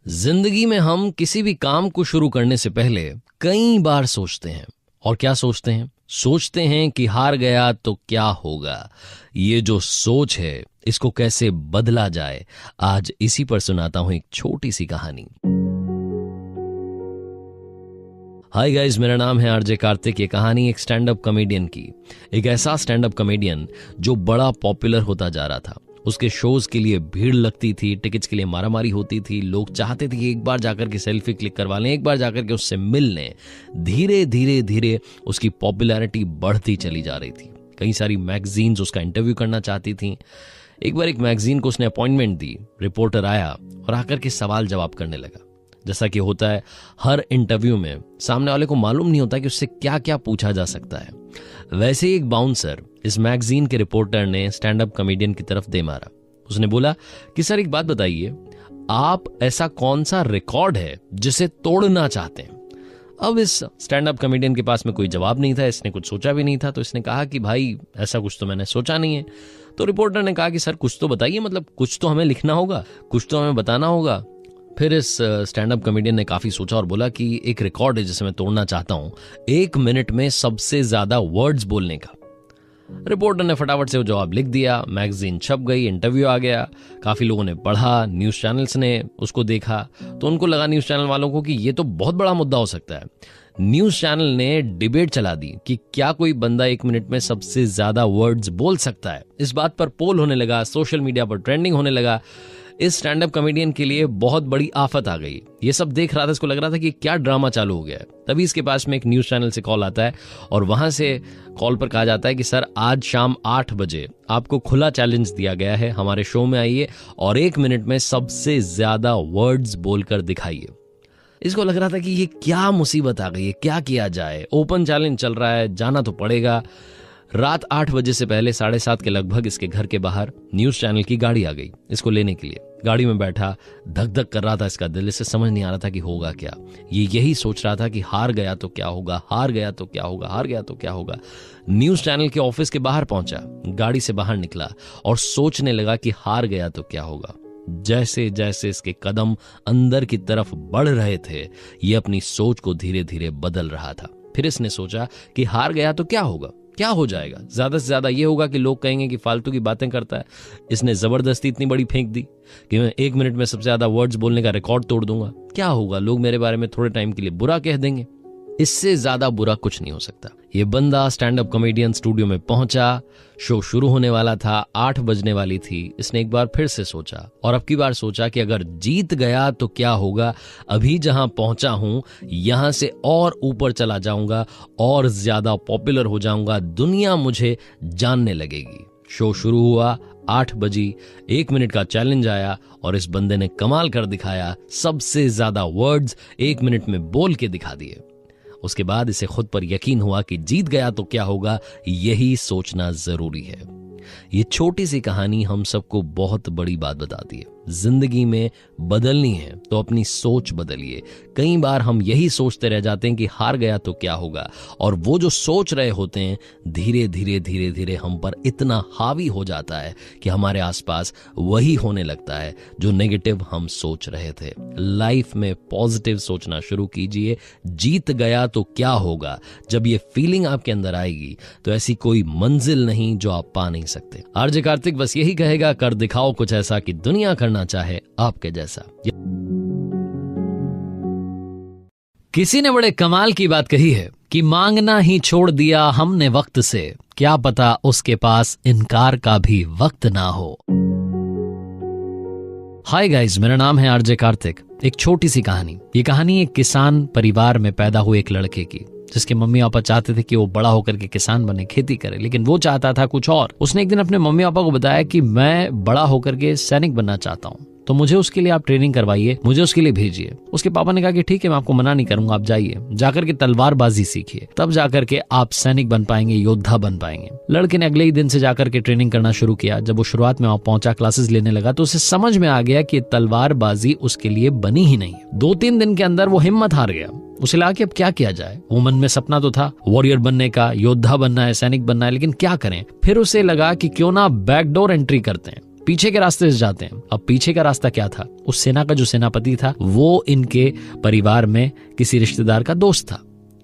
जिंदगी में हम किसी भी काम को शुरू करने से पहले कई बार सोचते हैं। और क्या सोचते हैं? सोचते हैं कि हार गया तो क्या होगा। ये जो सोच है इसको कैसे बदला जाए, आज इसी पर सुनाता हूं एक छोटी सी कहानी। हाय गाइस, मेरा नाम है आरजे कार्तिक। ये कहानी एक स्टैंड अप कॉमेडियन की, एक ऐसा स्टैंड अप कॉमेडियन जो बड़ा पॉपुलर होता जा रहा था। उसके शोज के लिए भीड़ लगती थी, टिकट्स के लिए मारामारी होती थी, लोग चाहते थे कि एक बार जाकर के सेल्फी क्लिक करवा लें, एक बार जाकर के उससे मिल लें। धीरे धीरे धीरे उसकी पॉपुलैरिटी बढ़ती चली जा रही थी। कई सारी मैगजीन्स उसका इंटरव्यू करना चाहती थी। एक बार एक मैगजीन को उसने अपॉइंटमेंट दी। रिपोर्टर आया और आकर के सवाल जवाब करने लगा। जैसा कि होता है हर इंटरव्यू में, सामने वाले को मालूम नहीं होता कि उससे क्या क्या पूछा जा सकता है। वैसे ही एक बाउंसर इस मैगजीन के रिपोर्टर ने स्टैंड अप कॉमेडियन की तरफ दे मारा। उसने बोला कि सर एक बात बताइए, आप ऐसा कौन सा रिकॉर्ड है जिसे तोड़ना चाहते हैं? अब इस स्टैंड अप कॉमेडियन के पास में कोई जवाब नहीं था, इसने कुछ सोचा भी नहीं था। तो इसने कहा कि भाई ऐसा कुछ तो मैंने सोचा नहीं है। तो रिपोर्टर ने कहा कि सर कुछ तो बताइए, मतलब कुछ तो हमें लिखना होगा, कुछ तो हमें बताना होगा। फिर इस स्टैंड अप कॉमेडियन ने काफी सोचा और बोला कि एक रिकॉर्ड है जिसे मैं तोड़ना चाहता हूं, 1 मिनट में सबसे ज्यादा वर्ड्स बोलने का। रिपोर्टर ने फटाफट से वो जवाब लिख दिया। मैगजीन छप गई, इंटरव्यू आ गया, काफी लोगों ने पढ़ा, न्यूज चैनल्स ने उसको देखा। तो उनको लगा न्यूज चैनल वालों को कि ये तो बहुत बड़ा मुद्दा हो सकता है। न्यूज चैनल ने डिबेट चला दी कि क्या कोई बंदा 1 मिनट में सबसे ज्यादा वर्ड्स बोल सकता है। इस बात पर पोल होने लगा, सोशल मीडिया पर ट्रेंडिंग होने लगा। इस स्टैंड अप कॉमेडियन के लिए बहुत बड़ी आफत आ गई। ये सब देख रहा था, इसको लग रहा था कि क्या ड्रामा चालू हो गया है। तभी इसके पास में एक न्यूज चैनल से कॉल आता है और वहां से कॉल पर कहा जाता है कि सर आज शाम 8 बजे आपको खुला चैलेंज दिया गया है, हमारे शो में आइए और 1 मिनट में सबसे ज्यादा वर्ड्स बोलकर दिखाइए। इसको लग रहा था कि ये क्या मुसीबत आ गई है, क्या किया जाए। ओपन चैलेंज चल रहा है, जाना तो पड़ेगा। रात 8 बजे से पहले 7:30 के लगभग इसके घर के बाहर न्यूज चैनल की गाड़ी आ गई इसको लेने के लिए। गाड़ी में बैठा, धक धक कर रहा था इसका दिल। इसे समझ नहीं आ रहा था कि होगा क्या। ये यही सोच रहा था कि हार गया तो क्या होगा, हार गया तो क्या होगा, हार गया तो क्या होगा। न्यूज चैनल के ऑफिस के बाहर पहुंचा, गाड़ी से बाहर निकला और सोचने लगा कि हार गया तो क्या होगा। जैसे जैसे इसके कदम अंदर की तरफ बढ़ रहे थे, ये अपनी सोच को धीरे धीरे बदल रहा था। फिर इसने सोचा कि हार गया तो क्या होगा, क्या हो जाएगा? ज्यादा से ज्यादा ये होगा कि लोग कहेंगे कि फालतू की बातें करता है। इसने जबरदस्ती इतनी बड़ी फेंक दी कि मैं 1 मिनट में सबसे ज्यादा वर्ड्स बोलने का रिकॉर्ड तोड़ दूंगा। क्या होगा, लोग मेरे बारे में थोड़े टाइम के लिए बुरा कह देंगे। इससे ज्यादा बुरा कुछ नहीं हो सकता। ये बंदा स्टैंड अप कॉमेडियन स्टूडियो में पहुंचा। शो शुरू होने वाला था, 8 बजने वाली थी। इसने एक बार फिर से सोचा और अब की बार सोचा कि अगर जीत गया तो क्या होगा। अभी जहां पहुंचा हूं यहां से और ऊपर चला जाऊंगा और ज्यादा पॉपुलर हो जाऊंगा, दुनिया मुझे जानने लगेगी। शो शुरू हुआ, 8 बजी, 1 मिनट का चैलेंज आया और इस बंदे ने कमाल कर दिखाया। सबसे ज्यादा वर्ड्स 1 मिनट में बोल के दिखा दिए। उसके बाद इसे खुद पर यकीन हुआ कि जीत गया तो क्या होगा, यही सोचना जरूरी है। ये छोटी सी कहानी हम सबको बहुत बड़ी बात बताती है। जिंदगी में बदलनी है तो अपनी सोच बदलिए। कई बार हम यही सोचते रह जाते हैं कि हार गया तो क्या होगा, और वो जो सोच रहे होते हैं धीरे धीरे धीरे धीरे हम पर इतना हावी हो जाता है कि हमारे आसपास वही होने लगता है जो नेगेटिव हम सोच रहे थे। लाइफ में पॉजिटिव सोचना शुरू कीजिए। जीत गया तो क्या होगा, जब ये फीलिंग आपके अंदर आएगी तो ऐसी कोई मंजिल नहीं जो आप पा नहीं सकते। आरजे कार्तिक बस यही कहेगा, कर दिखाओ कुछ ऐसा कि दुनिया करना चाहे आपके जैसा। किसी ने बड़े कमाल की बात कही है कि मांगना ही छोड़ दिया हमने वक्त से, क्या पता उसके पास इनकार का भी वक्त ना हो। हाय गाइस, मेरा नाम है आरजे कार्तिक। एक छोटी सी कहानी। ये कहानी एक किसान परिवार में पैदा हुए एक लड़के की, जिसके मम्मी पापा चाहते थे कि वो बड़ा होकर के किसान बने, खेती करे, लेकिन वो चाहता था कुछ और। उसने एक दिन अपने मम्मी पापा को बताया कि मैं बड़ा होकर के सैनिक बनना चाहता हूँ, तो मुझे उसके लिए आप ट्रेनिंग करवाइए, मुझे उसके लिए भेजिए। उसके पापा ने कहा कि ठीक है, मैं आपको मना नहीं करूंगा, आप जाइए, जाकर के तलवारबाजी सीखिए, तब जाकर के आप सैनिक बन पाएंगे, योद्धा बन पाएंगे। लड़के ने अगले ही दिन से जाकर के ट्रेनिंग करना शुरू किया। जब वो शुरुआत में वहां पहुंचा, क्लासेस लेने लगा, तो उसे समझ में आ गया कि तलवारबाजी उसके लिए बनी ही नहीं। 2-3 दिन के अंदर वो हिम्मत हार गया। उसे लगा कि अब क्या किया जाए। वो मन में सपना तो था वॉरियर बनने का, योद्धा बनना है, सैनिक बनना है, लेकिन क्या करें। फिर उसे लगा कि क्यों ना बैकडोर एंट्री करते हैं, पीछे के रास्ते से जाते हैं। अब पीछे का रास्ता क्या था? उस सेना का जो सेनापति था वो इनके परिवार में किसी रिश्तेदार का दोस्त था।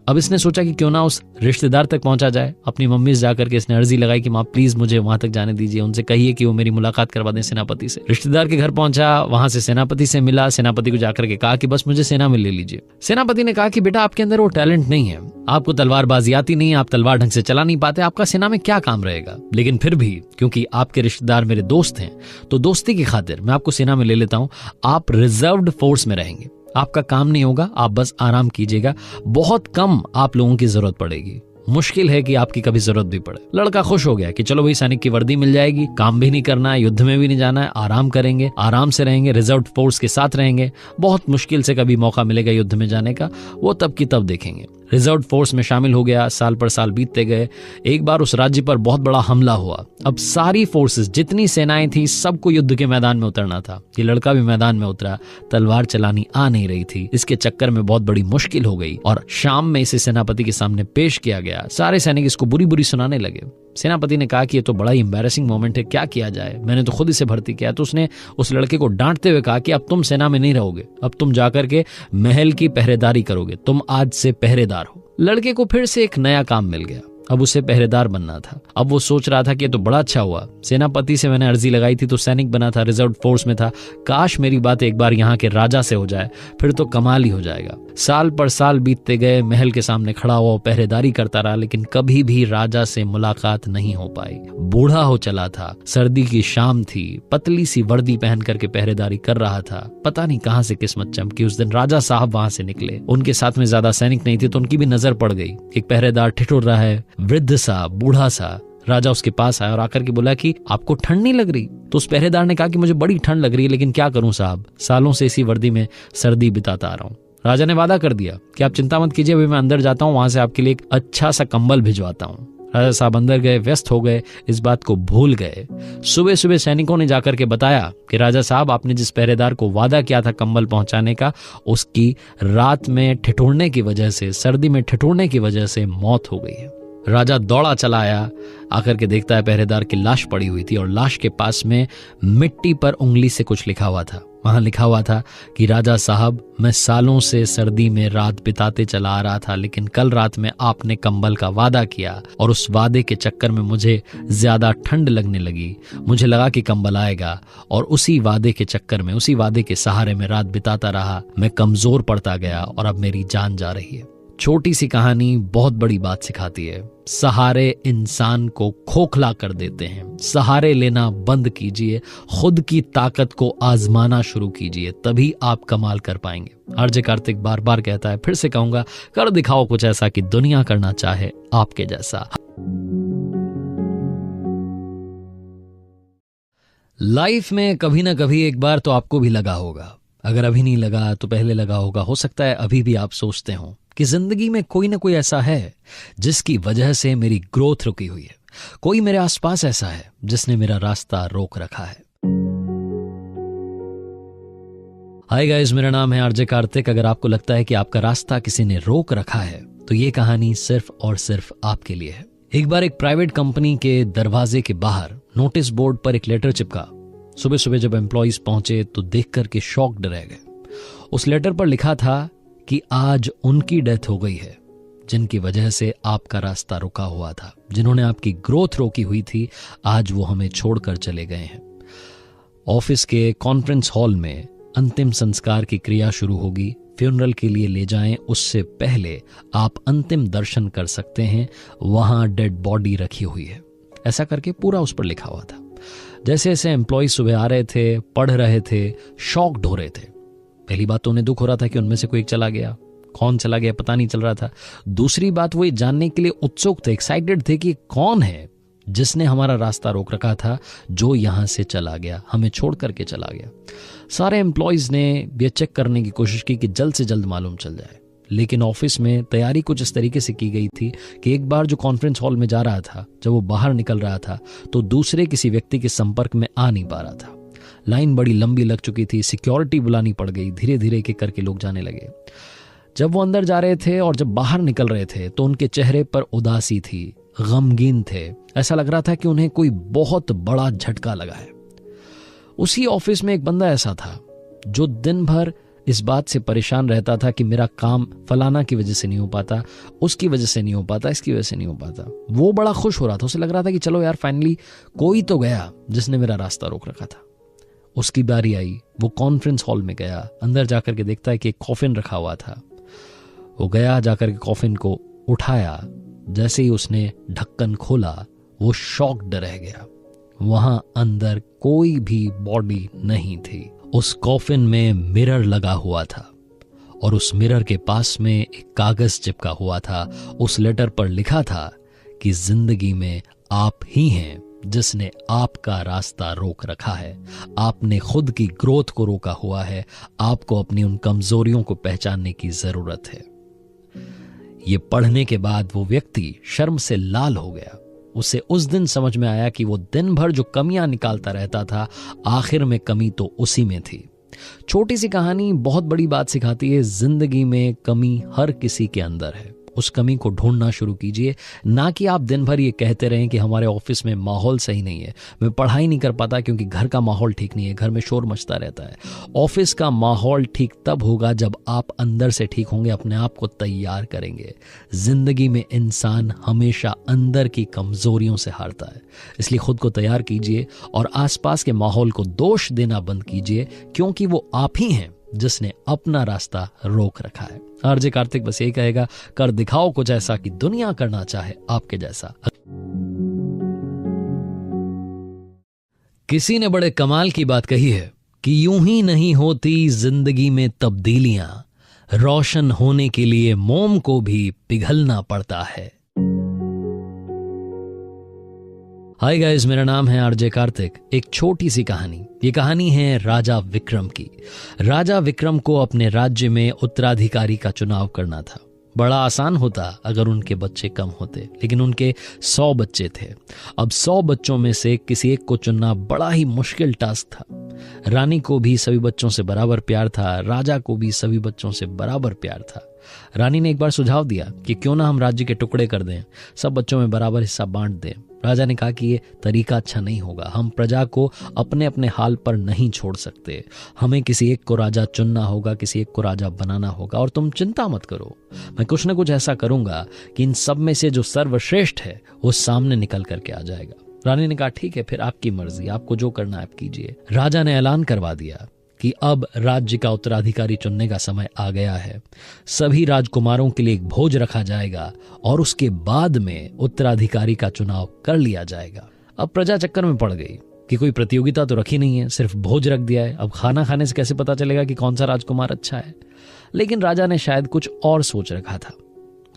अब इसने सोचा कि क्यों ना उस रिश्तेदार तक पहुंचा जाए। अपनी मम्मी से जाकर के इसने अर्जी लगाई कि माँ प्लीज मुझे वहां तक जाने दीजिए, उनसे कहिए कि वो मेरी मुलाकात करवा दें सेनापति से। रिश्तेदार के घर पहुंचा, वहां से सेनापति से मिला। सेनापति को जाकर के कहा कि बस मुझे सेना में ले लीजिए। सेनापति ने कहा कि बेटा आपके अंदर वो टैलेंट नहीं है, आपको तलवारबाजी आती नहीं है, आप तलवार ढंग से चला नहीं पाते, आपका सेना में क्या काम रहेगा। लेकिन फिर भी क्योंकि आपके रिश्तेदार मेरे दोस्त हैं तो दोस्ती की खातिर मैं आपको सेना में ले लेता हूं। आप रिजर्व्ड फोर्स में रहेंगे, आपका काम नहीं होगा, आप बस आराम कीजिएगा, बहुत कम आप लोगों की जरूरत पड़ेगी, मुश्किल है कि आपकी कभी जरूरत भी पड़े। लड़का खुश हो गया कि चलो भाई सैनिक की वर्दी मिल जाएगी, काम भी नहीं करना है, युद्ध में भी नहीं जाना है, आराम करेंगे, आराम से रहेंगे, रिजर्व फोर्स के साथ रहेंगे, बहुत मुश्किल से कभी मौका मिलेगा युद्ध में जाने का, वो तब की तब देखेंगे। रिजर्व फोर्स में शामिल हो गया। साल पर साल बीतते गए। एक बार उस राज्य पर बहुत बड़ा हमला हुआ। अब सारी फोर्सेस, जितनी सेनाएं थी, सबको युद्ध के मैदान में उतरना था। ये लड़का भी मैदान में उतरा, तलवार चलानी आ नहीं रही थी, इसके चक्कर में बहुत बड़ी मुश्किल हो गई और शाम में इसे सेनापति के सामने पेश किया गया। सारे सैनिक इसको बुरी बुरी सुनाने लगे। सेनापति ने कहा कि ये तो बड़ा ही एम्बैरेसिंग मोमेंट है, क्या किया जाए, मैंने तो खुद इसे भर्ती किया। तो उसने उस लड़के को डांटते हुए कहा कि अब तुम सेना में नहीं रहोगे, अब तुम जाकर के महल की पहरेदारी करोगे, तुम आज से पहरेदार हो। लड़के को फिर से एक नया काम मिल गया। अब उसे पहरेदार बनना था। अब वो सोच रहा था कि ये तो बड़ा अच्छा हुआ, सेनापति से मैंने अर्जी लगाई थी तो सैनिक बना था, रिजर्व फोर्स में था, काश मेरी बात एक बार यहाँ के राजा से हो जाए, फिर तो कमाल ही हो जाएगा। साल पर साल बीतते गए, महल के सामने खड़ा हुआ पहरेदारी करता रहा, लेकिन कभी भी राजा से मुलाकात नहीं हो पाई। बूढ़ा हो चला था, सर्दी की शाम थी, पतली सी वर्दी पहन करके पहरेदारी कर रहा था। पता नहीं कहां से किस्मत चमकी, उस दिन राजा साहब वहां से निकले। उनके साथ में ज्यादा सैनिक नहीं थे तो उनकी भी नजर पड़ गई। एक पहरेदार ठिठुर रहा है, वृद्ध सा, बूढ़ा सा। राजा उसके पास आया और आकर के बोला कि आपको ठंड नहीं लग रही? तो उस पहरेदार ने कहा कि मुझे बड़ी ठंड लग रही है, लेकिन क्या करूं साहब, सालों से इसी वर्दी में सर्दी बिताता आ रहा हूं। राजा ने वादा कर दिया कि आप चिंता मत कीजिए, अभी मैं अंदर जाता हूं, वहां से आपके लिए एक अच्छा सा कंबल भिजवाता हूं। राजा साहब अंदर गए, व्यस्त हो गए, इस बात को भूल गए। सुबह सुबह सैनिकों ने जाकर के बताया कि राजा साहब आपने जिस पहरेदार को वादा किया था कंबल पहुंचाने का, उसकी रात में ठिठुरने की वजह से, सर्दी में ठिठुरने की वजह से मौत हो गई है। राजा दौड़ा चला आया, आकर के देखता है पहरेदार की लाश पड़ी हुई थी और लाश के पास में मिट्टी पर उंगली से कुछ लिखा हुआ था। वहां लिखा हुआ था कि राजा साहब, मैं सालों से सर्दी में रात बिताते चला आ रहा था, लेकिन कल रात में आपने कंबल का वादा किया और उस वादे के चक्कर में मुझे ज्यादा ठंड लगने लगी। मुझे लगा कि कंबल आएगा और उसी वादे के चक्कर में, उसी वादे के सहारे में रात बिताता रहा। मैं कमजोर पड़ता गया और अब मेरी जान जा रही है। छोटी सी कहानी बहुत बड़ी बात सिखाती है। सहारे इंसान को खोखला कर देते हैं। सहारे लेना बंद कीजिए, खुद की ताकत को आजमाना शुरू कीजिए, तभी आप कमाल कर पाएंगे। आरजे कार्तिक बार बार कहता है, फिर से कहूंगा, कर दिखाओ कुछ ऐसा कि दुनिया करना चाहे आपके जैसा। लाइफ में कभी ना कभी एक बार तो आपको भी लगा होगा, अगर अभी नहीं लगा तो पहले लगा होगा। हो सकता है अभी भी आप सोचते हो कि जिंदगी में कोई ना कोई ऐसा है जिसकी वजह से मेरी ग्रोथ रुकी हुई है, कोई मेरे आसपास ऐसा है जिसने मेरा रास्ता रोक रखा है। हाय गाइस, मेरा नाम है आरजे कार्तिक। अगर आपको लगता है कि आपका रास्ता किसी ने रोक रखा है तो ये कहानी सिर्फ और सिर्फ आपके लिए है। एक बार एक प्राइवेट कंपनी के दरवाजे के बाहर नोटिस बोर्ड पर एक लेटर चिपका। सुबह सुबह जब एम्प्लॉइज पहुंचे तो देख करके शॉक्ड रह गए। उस लेटर पर लिखा था कि आज उनकी डेथ हो गई है जिनकी वजह से आपका रास्ता रुका हुआ था, जिन्होंने आपकी ग्रोथ रोकी हुई थी, आज वो हमें छोड़कर चले गए हैं। ऑफिस के कॉन्फ्रेंस हॉल में अंतिम संस्कार की क्रिया शुरू होगी। फ्यूनरल के लिए ले जाएं उससे पहले आप अंतिम दर्शन कर सकते हैं, वहां डेड बॉडी रखी हुई है। ऐसा करके पूरा उस पर लिखा हुआ था। जैसे जैसे एम्प्लॉय सुबह आ रहे थे, पढ़ रहे थे, शॉक्ड हो रहे थे। पहली बात तो उन्हें दुख हो रहा था कि उनमें से कोई एक चला गया, कौन चला गया पता नहीं चल रहा था। दूसरी बात, वो ये जानने के लिए उत्सुक थे, एक्साइटेड थे कि कौन है जिसने हमारा रास्ता रोक रखा था, जो यहां से चला गया, हमें छोड़ करके चला गया। सारे एम्प्लॉयज ने ये चेक करने की कोशिश की कि जल्द से जल्द मालूम चल जाए, लेकिन ऑफिस में तैयारी कुछ इस तरीके से की गई थी कि एक बार जो कॉन्फ्रेंस हॉल में जा रहा था, जब वो बाहर निकल रहा था तो दूसरे किसी व्यक्ति के संपर्क में आ नहीं पा रहा था। लाइन बड़ी लंबी लग चुकी थी, सिक्योरिटी बुलानी पड़ गई, धीरे धीरे एक एक करके लोग जाने लगे। जब वो अंदर जा रहे थे और जब बाहर निकल रहे थे तो उनके चेहरे पर उदासी थी, गमगीन थे। ऐसा लग रहा था कि उन्हें कोई बहुत बड़ा झटका लगा है। उसी ऑफिस में एक बंदा ऐसा था जो दिन भर इस बात से परेशान रहता था कि मेरा काम फलाना की वजह से नहीं हो पाता, उसकी वजह से नहीं हो पाता, इसकी वजह से नहीं हो पाता। वो बड़ा खुश हो रहा था, उसे लग रहा था कि चलो यार फाइनली कोई तो गया जिसने मेरा रास्ता रोक रखा था। उसकी बारी आई, वो कॉन्फ्रेंस हॉल में गया, अंदर जाकर के देखता है कि एक कॉफिन रखा हुआ था। वो गया, जाकर के कॉफिन को उठाया, जैसे ही उसने ढक्कन खोला वो शॉक्ड रह गया। वहां अंदर कोई भी बॉडी नहीं थी। उस कॉफिन में मिरर लगा हुआ था और उस मिरर के पास में एक कागज चिपका हुआ था। उस लेटर पर लिखा था कि जिंदगी में आप ही हैं जिसने आपका रास्ता रोक रखा है। आपने खुद की ग्रोथ को रोका हुआ है। आपको अपनी उन कमजोरियों को पहचानने की जरूरत है। ये पढ़ने के बाद वो व्यक्ति शर्म से लाल हो गया। उसे उस दिन समझ में आया कि वो दिन भर जो कमियां निकालता रहता था, आखिर में कमी तो उसी में थी। छोटी सी कहानी बहुत बड़ी बात सिखाती है। जिंदगी में कमी हर किसी के अंदर है। उस कमी को ढूंढना शुरू कीजिए, ना कि आप दिन भर ये कहते रहें कि हमारे ऑफिस में माहौल सही नहीं है, मैं पढ़ाई नहीं कर पाता क्योंकि घर का माहौल ठीक नहीं है, घर में शोर मचता रहता है। ऑफिस का माहौल ठीक तब होगा जब आप अंदर से ठीक होंगे, अपने आप को तैयार करेंगे। जिंदगी में इंसान हमेशा अंदर की कमजोरियों से हारता है, इसलिए खुद को तैयार कीजिए और आसपास के माहौल को दोष देना बंद कीजिए, क्योंकि वो आप ही हैं जिसने अपना रास्ता रोक रखा है। आरजे कार्तिक बस यही कहेगा, कर दिखाओ कुछ ऐसा कि दुनिया करना चाहे आपके जैसा। किसी ने बड़े कमाल की बात कही है कि यूं ही नहीं होती जिंदगी में तब्दीलियां, रोशन होने के लिए मोम को भी पिघलना पड़ता है। हाय गाइस, मेरा नाम है आरजे कार्तिक। एक छोटी सी कहानी। ये कहानी है राजा विक्रम की। राजा विक्रम को अपने राज्य में उत्तराधिकारी का चुनाव करना था। बड़ा आसान होता अगर उनके बच्चे कम होते, लेकिन उनके 100 बच्चे थे। अब 100 बच्चों में से किसी एक को चुनना बड़ा ही मुश्किल टास्क था। रानी को भी सभी बच्चों से बराबर प्यार था, राजा को भी सभी बच्चों से बराबर प्यार था। रानी ने एक बार सुझाव दिया कि क्यों ना हम राज्य के टुकड़े कर दें, सब बच्चों में बराबर हिस्सा बांट दें। राजा ने कहा कि ये तरीका अच्छा नहीं होगा, हम प्रजा को अपने अपने हाल पर नहीं छोड़ सकते, हमें किसी एक को राजा चुनना होगा, किसी एक को राजा बनाना होगा। और तुम चिंता मत करो, मैं कुछ ना कुछ ऐसा करूंगा कि इन सब में से जो सर्वश्रेष्ठ है वो सामने निकल करके आ जाएगा। रानी ने कहा ठीक है, फिर आपकी मर्जी, आपको जो करना है आप कीजिए। राजा ने ऐलान करवा दिया कि अब राज्य का उत्तराधिकारी चुनने का समय आ गया है। सभी राजकुमारों के लिए एक भोज रखा जाएगा और उसके बाद में उत्तराधिकारी का चुनाव कर लिया जाएगा। अब प्रजा चक्कर में पड़ गई कि कोई प्रतियोगिता तो रखी नहीं है, सिर्फ भोज रख दिया है। अब खाना खाने से कैसे पता चलेगा कि कौन सा राजकुमार अच्छा है? लेकिन राजा ने शायद कुछ और सोच रखा था।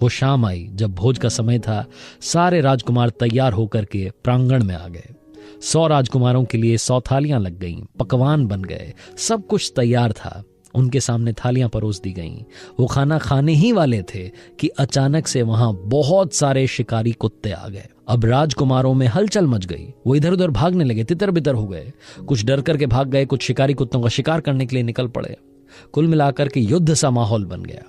वो शाम आई, जब भोज का समय था, सारे राजकुमार तैयार होकर के प्रांगण में आ गए। 100 राजकुमारों के लिए 100 थालियां लग गईं, पकवान बन गए, सब कुछ तैयार था। उनके सामने थालियां परोस दी गईं। वो खाना खाने ही वाले थे कि अचानक से वहां बहुत सारे शिकारी कुत्ते आ गए। अब राजकुमारों में हलचल मच गई। वो इधर उधर भागने लगे, तितर बितर हो गए। कुछ डर करके भाग गए, कुछ शिकारी कुत्तों का शिकार करने के लिए निकल पड़े। कुल मिलाकर के युद्ध सा माहौल बन गया।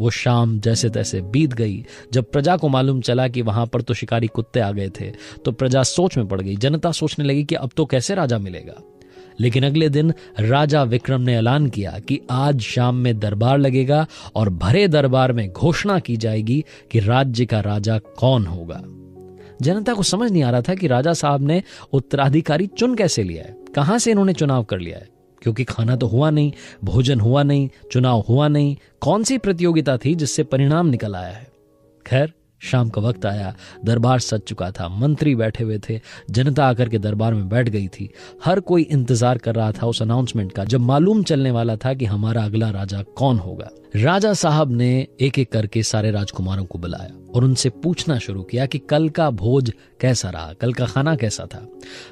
वो शाम जैसे तैसे बीत गई। जब प्रजा को मालूम चला कि वहां पर तो शिकारी कुत्ते आ गए थे, तो प्रजा सोच में पड़ गई। जनता सोचने लगी कि अब तो कैसे राजा मिलेगा। लेकिन अगले दिन राजा विक्रम ने ऐलान किया कि आज शाम में दरबार लगेगा और भरे दरबार में घोषणा की जाएगी कि राज्य का राजा कौन होगा। जनता को समझ नहीं आ रहा था कि राजा साहब ने उत्तराधिकारी चुन कैसे लिया है, कहां से इन्होंने चुनाव कर लिया है, क्योंकि खाना तो हुआ नहीं, भोजन हुआ नहीं, चुनाव हुआ नहीं। कौन सी प्रतियोगिता थी जिससे परिणाम निकल आया है? खैर, शाम का वक्त आया, दरबार सज चुका था, मंत्री बैठे हुए थे, जनता आकर के दरबार में बैठ गई थी। हर कोई इंतजार कर रहा था उस अनाउंसमेंट का, जब मालूम चलने वाला था कि हमारा अगला राजा कौन होगा। राजा साहब ने एक एक करके सारे राजकुमारों को बुलाया और उनसे पूछना शुरू किया कि कल का भोज कैसा रहा, कल का खाना कैसा था।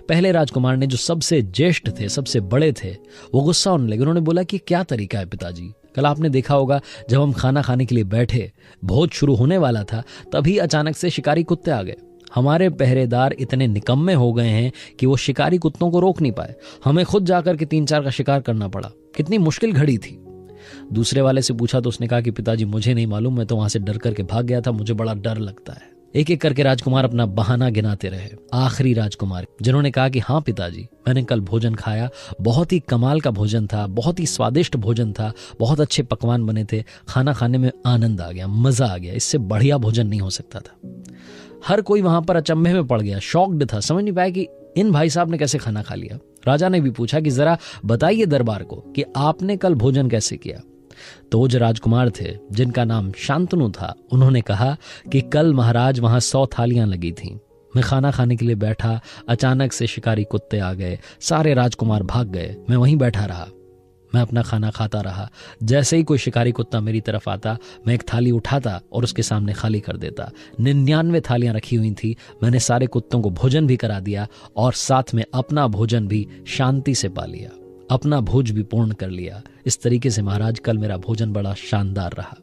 पहले राजकुमार ने, जो सबसे ज्येष्ठ थे, सबसे बड़े थे, वो गुस्सा होने लगे। उन्होंने बोला कि क्या तरीका है पिताजी, कल आपने देखा होगा जब हम खाना खाने के लिए बैठे, भोज शुरू होने वाला था, तभी अचानक से शिकारी कुत्ते आ गए। हमारे पहरेदार इतने निकम्मे हो गए हैं कि वो शिकारी कुत्तों को रोक नहीं पाए, हमें खुद जाकर के 3-4 का शिकार करना पड़ा। कितनी मुश्किल घड़ी थी। दूसरे वाले से पूछा तो उसने कहा कि पिताजी मुझे नहीं मालूम, मैं तो वहां से डर करके भाग गया था, मुझे बड़ा डर लगता है। एक एक करके राजकुमार अपना बहाना गिनाते रहे। आखिरी राजकुमार जिन्होंने कहा कि हाँ पिताजी, मैंने कल भोजन खाया, बहुत ही कमाल का भोजन था, बहुत ही स्वादिष्ट भोजन था, बहुत अच्छे पकवान बने थे, खाना खाने में आनंद आ गया, मजा आ गया, इससे बढ़िया भोजन नहीं हो सकता था। हर कोई वहां पर अचंभे में पड़ गया, शॉक्ड था, समझ नहीं पाया कि इन भाई साहब ने कैसे खाना खा लिया। राजा ने भी पूछा कि जरा बताइए दरबार को कि आपने कल भोजन कैसे किया। तो वो जो राजकुमार थे जिनका नाम शांतनु था, उन्होंने कहा कि कल महाराज वहां 100 थालियां लगी थीं। मैं खाना खाने के लिए बैठा, अचानक से शिकारी कुत्ते आ गए, सारे राजकुमार भाग गए, मैं वहीं बैठा रहा, मैं अपना खाना खाता रहा। जैसे ही कोई शिकारी कुत्ता मेरी तरफ आता, मैं एक थाली उठाता और उसके सामने खाली कर देता। 99 थालियां रखी हुई थी, मैंने सारे कुत्तों को भोजन भी करा दिया और साथ में अपना भोजन भी शांति से पा लिया, अपना भोज भी पूर्ण कर लिया। इस तरीके से महाराज कल मेरा भोजन बड़ा शानदार रहा।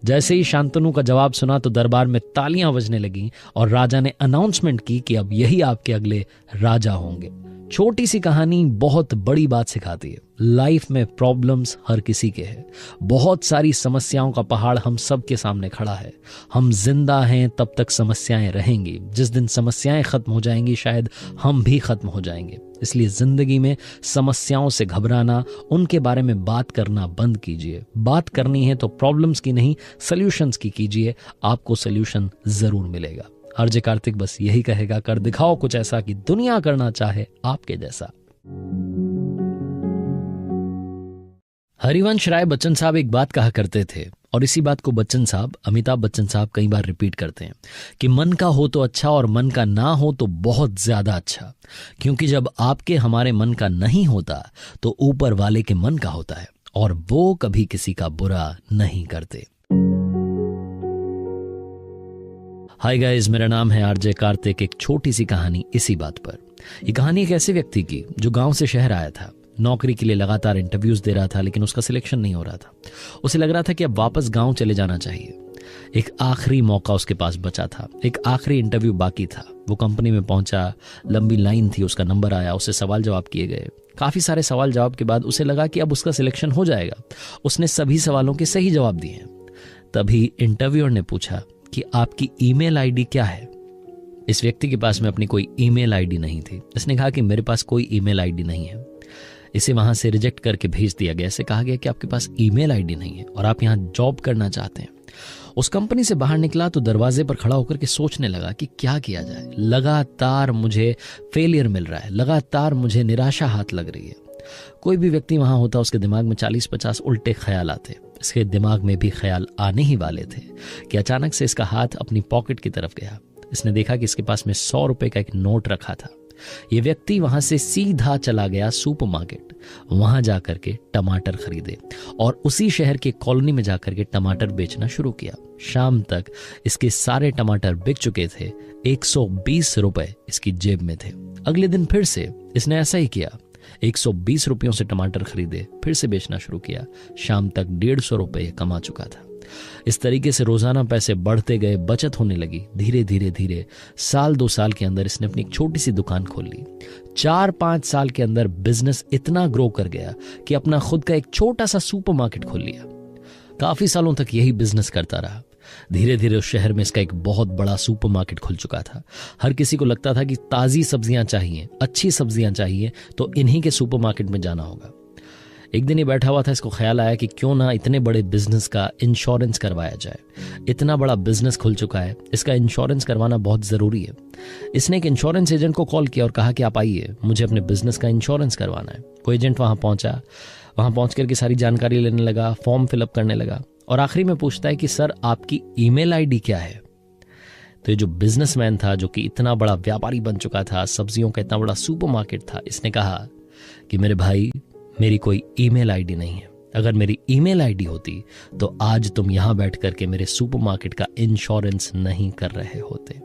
जैसे ही शांतनु का जवाब सुना तो दरबार में तालियां बजने लगीं और राजा ने अनाउंसमेंट की कि अब यही आपके अगले राजा होंगे। छोटी सी कहानी बहुत बड़ी बात सिखाती है। लाइफ में प्रॉब्लम्स हर किसी के हैं, बहुत सारी समस्याओं का पहाड़ हम सब के सामने खड़ा है। हम जिंदा हैं तब तक समस्याएं रहेंगी, जिस दिन समस्याएं खत्म हो जाएंगी शायद हम भी खत्म हो जाएंगे। इसलिए जिंदगी में समस्याओं से घबराना, उनके बारे में बात करना बंद कीजिए। बात करनी है तो प्रॉब्लम्स की नहीं, सॉल्यूशंस की कीजिए, आपको सॉल्यूशन जरूर मिलेगा। आरजे कार्तिक बस यही कहेगा, कर दिखाओ कुछ ऐसा कि दुनिया करना चाहे आपके जैसा। हरिवंश राय बच्चन साहब एक बात कहा करते थे और इसी बात को बच्चन साहब, अमिताभ बच्चन साहब कई बार रिपीट करते हैं कि मन का हो तो अच्छा और मन का ना हो तो बहुत ज्यादा अच्छा, क्योंकि जब आपके हमारे मन का नहीं होता तो ऊपर वाले के मन का होता है और वो कभी किसी का बुरा नहीं करते। हाय गाइस, मेरा नाम है आरजे कार्तिक। एक छोटी सी कहानी इसी बात पर। ये कहानी एक ऐसे व्यक्ति की जो गांव से शहर आया था, नौकरी के लिए लगातार इंटरव्यूज दे रहा था लेकिन उसका सिलेक्शन नहीं हो रहा था। उसे लग रहा था कि अब वापस गांव चले जाना चाहिए। एक आखिरी मौका उसके पास बचा था, एक आखिरी इंटरव्यू बाकी था। वो कंपनी में पहुंचा, लंबी लाइन थी, उसका नंबर आया, उससे सवाल जवाब किए गए। काफी सारे सवाल जवाब के बाद उसे लगा कि अब उसका सिलेक्शन हो जाएगा। उसने सभी सवालों के सही जवाब दिए। तभी इंटरव्यूअर ने पूछा कि आपकी ईमेल आईडी क्या है। इस व्यक्ति के पास में अपनी कोई ईमेल आईडी नहीं थी। इसने कहा कि मेरे पास कोई ईमेल आईडी नहीं है। इसे वहां से रिजेक्ट करके भेज दिया गया। इसे कहा गया कि आपके पास ईमेल आईडी नहीं है और आप यहां जॉब करना चाहते हैं। उस कंपनी से बाहर निकला तो दरवाजे पर खड़ा होकर के सोचने लगा कि क्या किया जाए। लगातार मुझे फेलियर मिल रहा है, लगातार मुझे निराशा हाथ लग रही है। कोई भी व्यक्ति वहां होता उसके दिमाग में 40-50 उल्टे ख्याल आते। इसके दिमाग में भी ख्याल आने ही वाले थे कि अचानक से इसका हाथ अपनी पॉकेट की तरफ गया। इसने देखा कि इसके पास में 100 रुपए का एक नोट रखा था। ये व्यक्ति वहां से सीधा चला गया सुपरमार्केट। वहां जाकर के टमाटर खरीदे और उसी शहर के कॉलोनी में जाकर के टमाटर बेचना शुरू किया। शाम तक इसके सारे टमाटर बिक चुके थे। 120 रुपए इसकी जेब में थे। अगले दिन फिर से इसने ऐसा ही किया। 120 रुपयों से टमाटर खरीदे, फिर से बेचना शुरू किया। शाम तक 150 रुपए कमा चुका था। इस तरीके से रोजाना पैसे बढ़ते गए, बचत होने लगी। धीरे धीरे धीरे साल 2 साल के अंदर इसने अपनी एक छोटी सी दुकान खोल ली। 4-5 साल के अंदर बिजनेस इतना ग्रो कर गया कि अपना खुद का एक छोटा सा सुपरमार्केट खोल लिया। काफी सालों तक यही बिजनेस करता रहा। धीरे धीरे उस शहर में इसका एक बहुत बड़ा सुपरमार्केट खुल चुका था। हर किसी को लगता था कि ताजी सब्जियां चाहिए, अच्छी सब्जियां चाहिए तो इन्हीं के सुपरमार्केट में जाना होगा। एक दिन ये बैठा हुआ था, इसको ख्याल आया कि क्यों ना इतने बड़े बिजनेस का इंश्योरेंस करवाया जाए। इतना बड़ा बिजनेस खुल चुका है, इसका इंश्योरेंस करवाना बहुत जरूरी है। इसने एक इंश्योरेंस एजेंट को कॉल किया और कहा कि आप आइए, मुझे अपने बिजनेस का इंश्योरेंस करवाना है। कोई एजेंट वहां पहुंचा, वहां पहुंच करके सारी जानकारी लेने लगा, फॉर्म फिलअप करने लगा और आखिरी में पूछता है कि सर आपकी ईमेल आईडी क्या है। तो ये जो बिजनेसमैन था, जो कि इतना बड़ा व्यापारी बन चुका था, सब्जियों का इतना बड़ा सुपरमार्केट था, इसने कहा कि मेरे भाई, मेरी कोई ईमेल आईडी नहीं है। अगर मेरी ईमेल आईडी होती तो आज तुम यहां बैठ करके मेरे सुपरमार्केट का इंश्योरेंस नहीं कर रहे होते।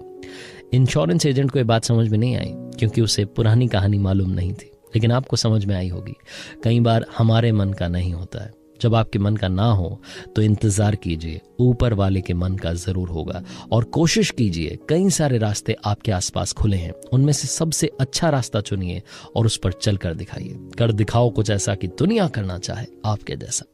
इंश्योरेंस एजेंट को यह बात समझ में नहीं आई क्योंकि उसे पुरानी कहानी मालूम नहीं थी, लेकिन आपको समझ में आई होगी। कई बार हमारे मन का नहीं होता है। जब आपके मन का ना हो तो इंतजार कीजिए, ऊपर वाले के मन का जरूर होगा। और कोशिश कीजिए, कई सारे रास्ते आपके आसपास खुले हैं, उनमें से सबसे अच्छा रास्ता चुनिए और उस पर चल कर दिखाइए। कर दिखाओ कुछ ऐसा कि दुनिया करना चाहे आपके जैसा।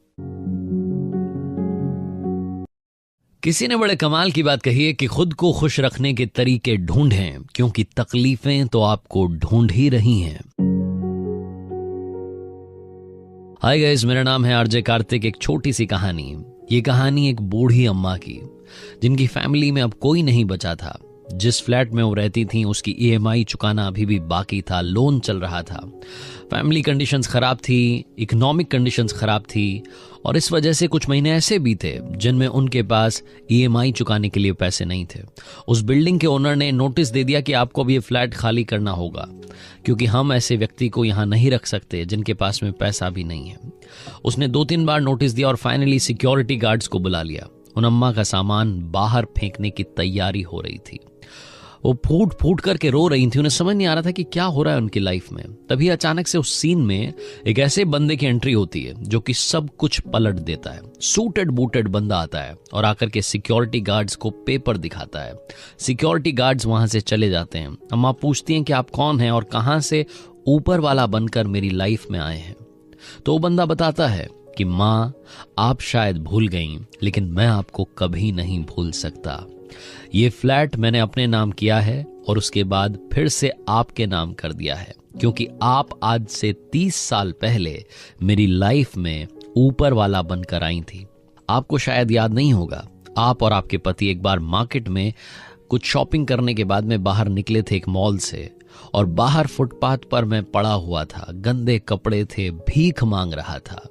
किसी ने बड़े कमाल की बात कही है कि खुद को खुश रखने के तरीके ढूंढें, क्योंकि तकलीफें तो आपको ढूंढ ही रही हैं। हाय गाइस, मेरा नाम है आरजे कार्तिक। एक छोटी सी कहानी। ये कहानी एक बूढ़ी अम्मा की, जिनकी फैमिली में अब कोई नहीं बचा था। जिस फ्लैट में वो रहती थी उसकी ईएमआई चुकाना अभी भी बाकी था, लोन चल रहा था। फैमिली कंडीशंस खराब थी, इकोनॉमिक कंडीशंस खराब थी, और इस वजह से कुछ महीने ऐसे भी थे जिनमें उनके पास ईएमआई चुकाने के लिए पैसे नहीं थे। उस बिल्डिंग के ओनर ने नोटिस दे दिया कि आपको अब ये फ्लैट खाली करना होगा, क्योंकि हम ऐसे व्यक्ति को यहाँ नहीं रख सकते जिनके पास में पैसा भी नहीं है। उसने 2-3 बार नोटिस दिया और फाइनली सिक्योरिटी गार्ड्स को बुला लिया। उन अम्मा का सामान बाहर फेंकने की तैयारी हो रही थी। वो फूट फूट करके रो रही थी। उन्हें समझ नहीं आ रहा था कि क्या हो रहा है उनकी लाइफ में। तभी अचानक से उस सीन में एक ऐसे बंदे की एंट्री होती है जो कि सब कुछ पलट देता है। सूटेड बूटेड बंदा आता है और आकर के सिक्योरिटी गार्ड्स को पेपर दिखाता है। सिक्योरिटी गार्ड्स वहां से चले जाते हैं। अम्मा पूछती हैं कि आप कौन हैं और कहां से ऊपर वाला बनकर मेरी लाइफ में आए हैं। तो वो बंदा बताता है कि माँ, आप शायद भूल गई, लेकिन मैं आपको कभी नहीं भूल सकता। ये फ्लैट मैंने अपने नाम किया है और उसके बाद फिर से आपके नाम कर दिया है, क्योंकि आप आज से 30 साल पहले मेरी लाइफ में ऊपर वाला बनकर आई थी। आपको शायद याद नहीं होगा, आप और आपके पति एक बार मार्केट में कुछ शॉपिंग करने के बाद में बाहर निकले थे एक मॉल से, और बाहर फुटपाथ पर मैं पड़ा हुआ था। गंदे कपड़े थे, भीख मांग रहा था।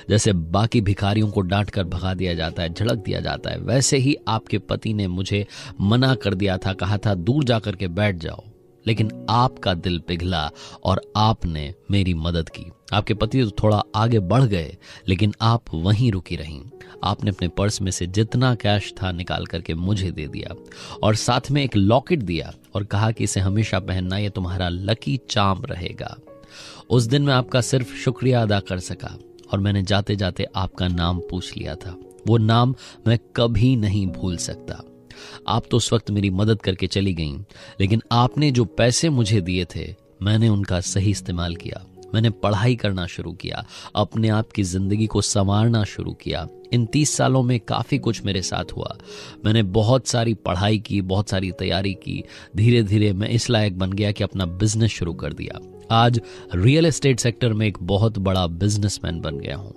जैसे बाकी भिखारियों को डांट कर भगा दिया जाता है, झड़क दिया जाता है, वैसे ही आपके पति ने मुझे मना कर दिया था, कहा था दूर जाकर के बैठ जाओ। लेकिन आपका दिल पिघला और आपने मेरी मदद की। आपके पति तो थोड़ा आगे बढ़ गए, लेकिन आप वहीं रुकी रहीं। आपने अपने पर्स में से जितना कैश था निकाल करके मुझे दे दिया, और साथ में एक लॉकेट दिया और कहा कि इसे हमेशा पहनना, ये तुम्हारा लकी चार्म रहेगा। उस दिन मैं आपका सिर्फ शुक्रिया अदा कर सका, और मैंने जाते जाते आपका नाम पूछ लिया था। वो नाम मैं कभी नहीं भूल सकता। आप तो उस वक्त मेरी मदद करके चली गईं, लेकिन आपने जो पैसे मुझे दिए थे मैंने उनका सही इस्तेमाल किया। मैंने पढ़ाई करना शुरू किया, अपने आप की जिंदगी को संवारना शुरू किया। इन 30 सालों में काफी कुछ मेरे साथ हुआ। मैंने बहुत सारी पढ़ाई की, बहुत सारी तैयारी की। धीरे धीरे मैं इस लायक बन गया कि अपना बिजनेस शुरू कर दिया। आज रियल एस्टेट सेक्टर में एक बहुत बड़ा बिजनेसमैन बन गया हूं।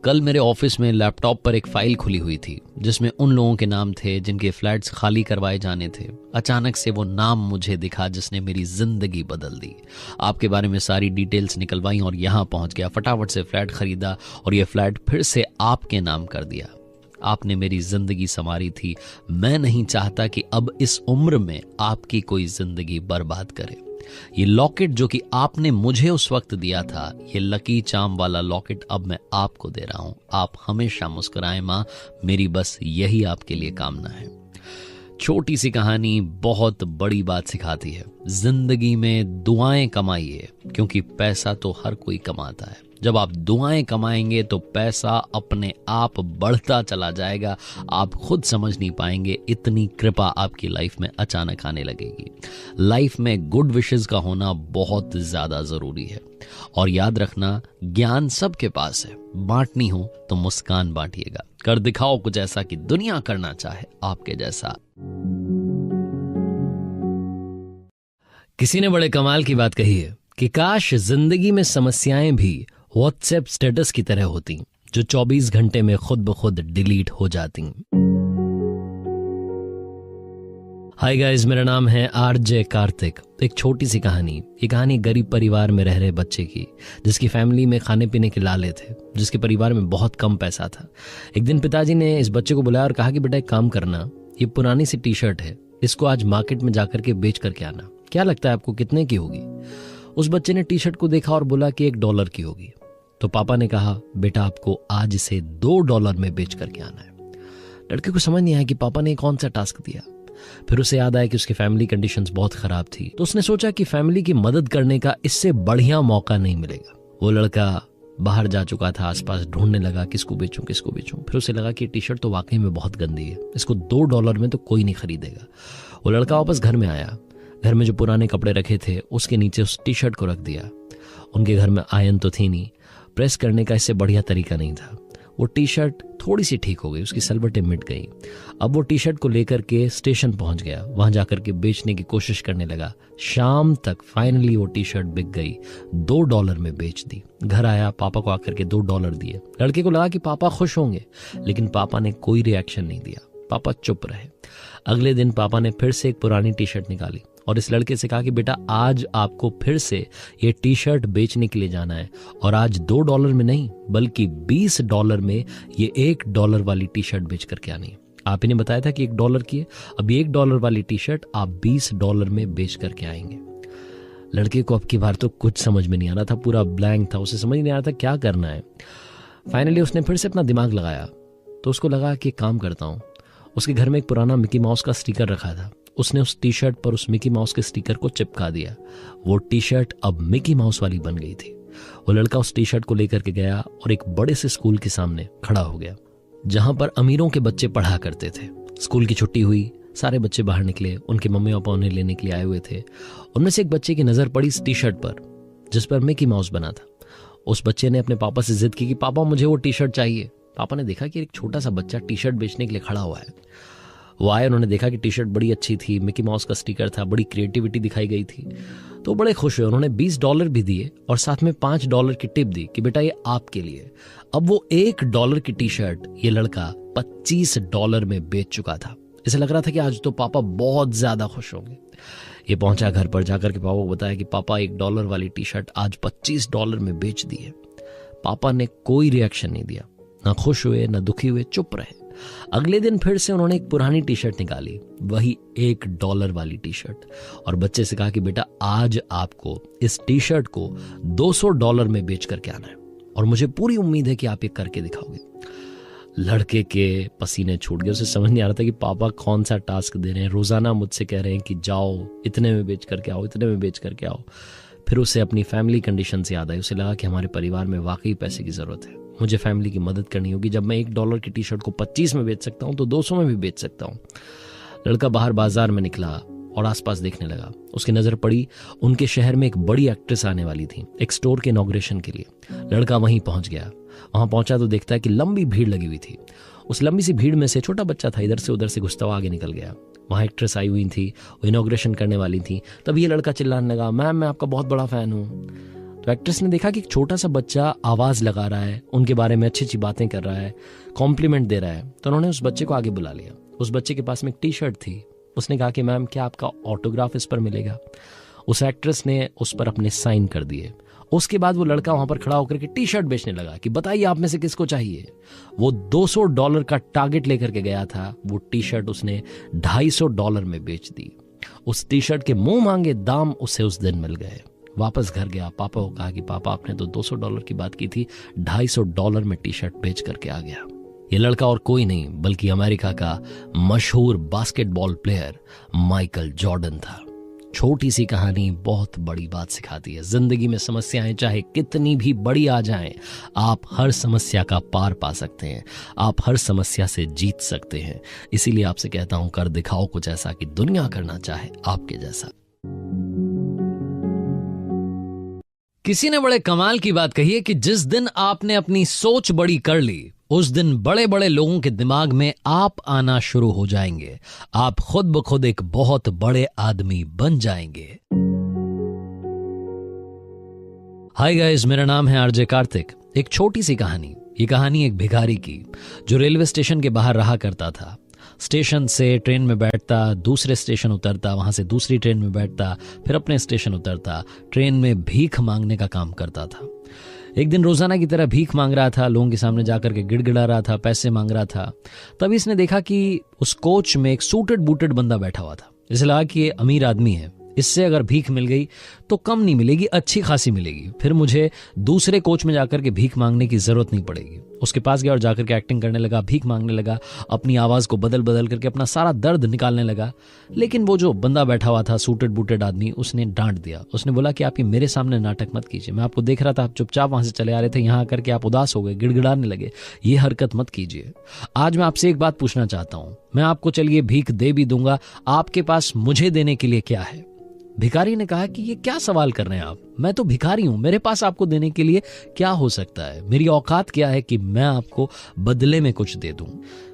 कल मेरे ऑफिस में लैपटॉप पर एक फाइल खुली हुई थी जिसमें उन लोगों के नाम थे जिनके फ्लैट्स खाली करवाए जाने थे। अचानक से वो नाम मुझे दिखा जिसने मेरी जिंदगी बदल दी। आपके बारे में सारी डिटेल्स निकलवाई और यहां पहुंच गया। फटाफट से फ्लैट खरीदा और ये फ्लैट फिर से आपके नाम कर दिया। आपने मेरी जिंदगी संवारी थी। मैं नहीं चाहता कि अब इस उम्र में आपकी कोई जिंदगी बर्बाद करे। ये लॉकेट जो कि आपने मुझे उस वक्त दिया था, ये लकी चार्म वाला लॉकेट अब मैं आपको दे रहा हूं। आप हमेशा मुस्कुराएं मां, मेरी बस यही आपके लिए कामना है। छोटी सी कहानी बहुत बड़ी बात सिखाती है। जिंदगी में दुआएं कमाइए, क्योंकि पैसा तो हर कोई कमाता है। जब आप दुआएं कमाएंगे तो पैसा अपने आप बढ़ता चला जाएगा। आप खुद समझ नहीं पाएंगे, इतनी कृपा आपकी लाइफ में अचानक आने लगेगी। लाइफ में गुड विशेस का होना बहुत ज्यादा जरूरी है। और याद रखना, ज्ञान सबके पास है, बांटनी हो तो मुस्कान बांटिएगा। कर दिखाओ कुछ ऐसा कि दुनिया करना चाहे आपके जैसा। किसी ने बड़े कमाल की बात कही है कि काश जिंदगी में समस्याएं भी व्हाट्सएप स्टेटस की तरह होती, जो 24 घंटे में खुद ब खुद डिलीट हो जाती। हाय गाइस, मेरा नाम है आरजे कार्तिक। एक छोटी सी कहानी। ये कहानी गरीब परिवार में रह रहे बच्चे की, जिसकी फैमिली में खाने पीने के लाले थे, जिसके परिवार में बहुत कम पैसा था। एक दिन पिताजी ने इस बच्चे को बुलाया और कहा कि बेटा एक काम करना, ये पुरानी सी टी शर्ट है, इसको आज मार्केट में जाकर के बेच करके आना। क्या लगता है आपको कितने की होगी? उस बच्चे ने टी शर्ट को देखा और बोला कि $1 की होगी। तो पापा ने कहा बेटा आपको आज इसे $2 में बेच करके आना है। लड़के को समझ नहीं आया कि पापा ने कौन सा टास्क दिया। फिर उसे याद आया कि उसकी फैमिली कंडीशंस बहुत खराब थी। तो उसने सोचा कि फैमिली की मदद करने का इससे बढ़िया मौका नहीं मिलेगा। वो लड़का बाहर जा चुका था, आसपास ढूंढने लगा किसको बेचूं किसको बेचूं। फिर उसे लगा कि टी शर्ट तो वाकई में बहुत गंदी है, इसको $2 में तो कोई नहीं खरीदेगा। वो लड़का वापस घर में आया। घर में जो पुराने कपड़े रखे थे उसके नीचे उस टी शर्ट को रख दिया। उनके घर में आयरन तो थी नहीं, प्रेस करने का इससे बढ़िया तरीका नहीं था। वो टी शर्ट थोड़ी सी ठीक हो गई, उसकी सलवटें मिट गई। अब वो टी शर्ट को लेकर के स्टेशन पहुंच गया, वहां जाकर के बेचने की कोशिश करने लगा। शाम तक फाइनली वो टी शर्ट बिक गई, $2 में बेच दी। घर आया, पापा को आकर के $2 दिए। लड़के को लगा कि पापा खुश होंगे, लेकिन पापा ने कोई रिएक्शन नहीं दिया, पापा चुप रहे। अगले दिन पापा ने फिर से एक पुरानी टी शर्ट निकाली और इस लड़के से कहा कि बेटा आज आपको फिर से ये टी शर्ट बेचने के लिए जाना है, और आज $2 में नहीं बल्कि $20 में ये $1 वाली टी शर्ट बेच करके आनी है। आप ही ने बताया था कि $1 की है, अब $1 वाली टी शर्ट आप $20 में बेच करके आएंगे। लड़के को अब की बार तो कुछ समझ में नहीं आ रहा था, पूरा ब्लैंक था, उसे समझ नहीं आ रहा था क्या करना है। फाइनली उसने फिर से अपना दिमाग लगाया, तो उसको लगा कि काम करता हूँ। उसके घर में एक पुराना मिकी माउस का स्टिकर रखा था, उसने उस टी शर्ट पर उस मिकी माउस के स्टिकर को चिपका दिया। वो टी शर्ट अब मिकी माउस वाली बन गई थी। वो लड़का उस टी शर्ट को लेकर के गया और एक बड़े से स्कूल के सामने खड़ा हो गया, जहां पर अमीरों के बच्चे पढ़ा करते थे। स्कूल की छुट्टी हुई, सारे बच्चे बाहर निकले, उनके मम्मी पापा उन्हें लेने के लिए आए हुए थे। उनमें से एक बच्चे की नजर पड़ी इस टी शर्ट पर जिस पर मिकी माउस बना था। उस बच्चे ने अपने पापा से जिद की कि पापा मुझे वो टी शर्ट चाहिए। पापा ने देखा कि एक छोटा सा बच्चा टी शर्ट बेचने के लिए खड़ा हुआ है। वो आए, उन्होंने देखा कि टी शर्ट बड़ी अच्छी थी, मिकी माउस का स्टिकर था, बड़ी क्रिएटिविटी दिखाई गई थी, तो बड़े खुश हुए। उन्होंने $20 भी दिए और साथ में $5 की टिप दी कि बेटा ये आपके लिए। अब वो $1 की टी शर्ट ये लड़का $25 में बेच चुका था। इसे लग रहा था कि आज तो पापा बहुत ज्यादा खुश होंगे। ये पहुंचा घर पर, जाकर के पापा को बताया कि पापा $1 वाली टी शर्ट आज $25 में बेच दी है। पापा ने कोई रिएक्शन नहीं दिया, ना खुश हुए ना दुखी हुए, चुप रहे। अगले दिन फिर से उन्होंने एक पुरानी टी शर्ट निकाली, वही $1 वाली टी शर्ट, और बच्चे से कहा कि बेटा आज आपको इस टी शर्ट को $200 में बेच करके आना है, और मुझे पूरी उम्मीद है कि आप ये करके दिखाओगे। लड़के के पसीने छूट गए, उसे समझ नहीं आ रहा था कि पापा कौन सा टास्क दे रहे हैं। रोजाना मुझसे कह रहे हैं कि जाओ इतने में बेच करके आओ, इतने में बेच करके आओ। फिर उसे अपनी फैमिली कंडीशन से याद आई। उसे लगा कि हमारे परिवार में वाकई पैसे की जरूरत है, मुझे फैमिली की मदद करनी होगी। जब मैं $1 की टी शर्ट को 25 में बेच सकता हूं तो 200 में भी बेच सकता हूं। लड़का बाहर बाजार में निकला और आसपास देखने लगा। उसकी नजर पड़ी, उनके शहर में एक बड़ी एक्ट्रेस आने वाली थी एक स्टोर के इनॉग्रेशन के लिए। लड़का वहीं पहुंच गया। वहां पहुंचा तो देखता है कि लंबी भीड़ लगी हुई थी। उस लंबी सी भीड़ में से छोटा बच्चा था, इधर से उधर से घुसता हुआ आगे निकल गया। वहां एक्ट्रेस आई हुई थी, वो इनॉग्रेशन करने वाली थी। तभी ये लड़का चिल्लाने लगा, मैम मैं आपका बहुत बड़ा फैन हूँ। तो एक्ट्रेस ने देखा कि एक छोटा सा बच्चा आवाज लगा रहा है, उनके बारे में अच्छी अच्छी बातें कर रहा है, कॉम्प्लीमेंट दे रहा है, तो उन्होंने उस बच्चे को आगे बुला लिया। उस बच्चे के पास में एक टी शर्ट थी। उसने कहा कि मैम क्या आपका ऑटोग्राफ इस पर मिलेगा। उस एक्ट्रेस ने उस पर अपने साइन कर दिए। उसके बाद वो लड़का वहां पर खड़ा होकर के टी शर्ट बेचने लगा कि बताइए आप में से किसको चाहिए। वो $200 का टारगेट लेकर के गया था, वो टी शर्ट उसने $250 में बेच दी। उस टी शर्ट के मुंह मांगे दाम उसे उस दिन मिल गए। वापस घर गया, पापा को कहा कि पापा आपने तो $200 की बात की थी, $250 में टी शर्ट बेच करके आ गया। ये लड़का और कोई नहीं बल्कि अमेरिका का मशहूर बास्केटबॉल प्लेयर माइकल जॉर्डन था। छोटी सी कहानी बहुत बड़ी बात सिखाती है। जिंदगी में समस्याएं चाहे कितनी भी बड़ी आ जाएं, आप हर समस्या का पार पा सकते हैं, आप हर समस्या से जीत सकते हैं। इसीलिए आपसे कहता हूं, कर दिखाओ कुछ ऐसा कि दुनिया करना चाहे आपके जैसा। किसी ने बड़े कमाल की बात कही है कि जिस दिन आपने अपनी सोच बड़ी कर ली, उस दिन बड़े बड़े लोगों के दिमाग में आप आना शुरू हो जाएंगे। आप खुद ब खुद एक बहुत बड़े आदमी बन जाएंगे। हाय गाइस, मेरा नाम है आरजे कार्तिक। एक छोटी सी कहानी। ये कहानी एक भिखारी की जो रेलवे स्टेशन के बाहर रहा करता था। स्टेशन से ट्रेन में बैठता, दूसरे स्टेशन उतरता, वहां से दूसरी ट्रेन में बैठता, फिर अपने स्टेशन उतरता, ट्रेन में भीख मांगने का काम करता था। एक दिन रोजाना की तरह भीख मांग रहा था, लोगों के सामने जाकर के गिड़गिड़ा रहा था, पैसे मांग रहा था। तभी इसने देखा कि उस कोच में एक सूटेड बूटेड बंदा बैठा हुआ था। इसे लगा कि ये अमीर आदमी है, इससे अगर भीख मिल गई तो कम नहीं मिलेगी, अच्छी खासी मिलेगी, फिर मुझे दूसरे कोच में जाकर के भीख मांगने की जरूरत नहीं पड़ेगी। उसके पास गया और जाकर के एक्टिंग करने लगा, भीख मांगने लगा, अपनी आवाज को बदल बदल करके अपना सारा दर्द निकालने लगा। लेकिन वो जो बंदा बैठा हुआ था, सूटेड बूटेड आदमी, उसने डांट दिया। उसने बोला कि आप ये मेरे सामने नाटक मत कीजिए, मैं आपको देख रहा था, आप चुपचाप वहां से चले आ रहे थे, यहाँ आकर के आप उदास हो गए, गिड़गिड़ाने लगे, ये हरकत मत कीजिए। आज मैं आपसे एक बात पूछना चाहता हूं, मैं आपको चलिए भीख दे भी दूंगा, आपके पास मुझे देने के लिए क्या है? भिखारी ने कहा कि ये क्या सवाल कर रहे हैं आप, मैं तो भिखारी हूं, मेरे पास आपको देने के लिए क्या हो सकता है, मेरी औकात क्या है कि मैं आपको बदले में कुछ दे दूं।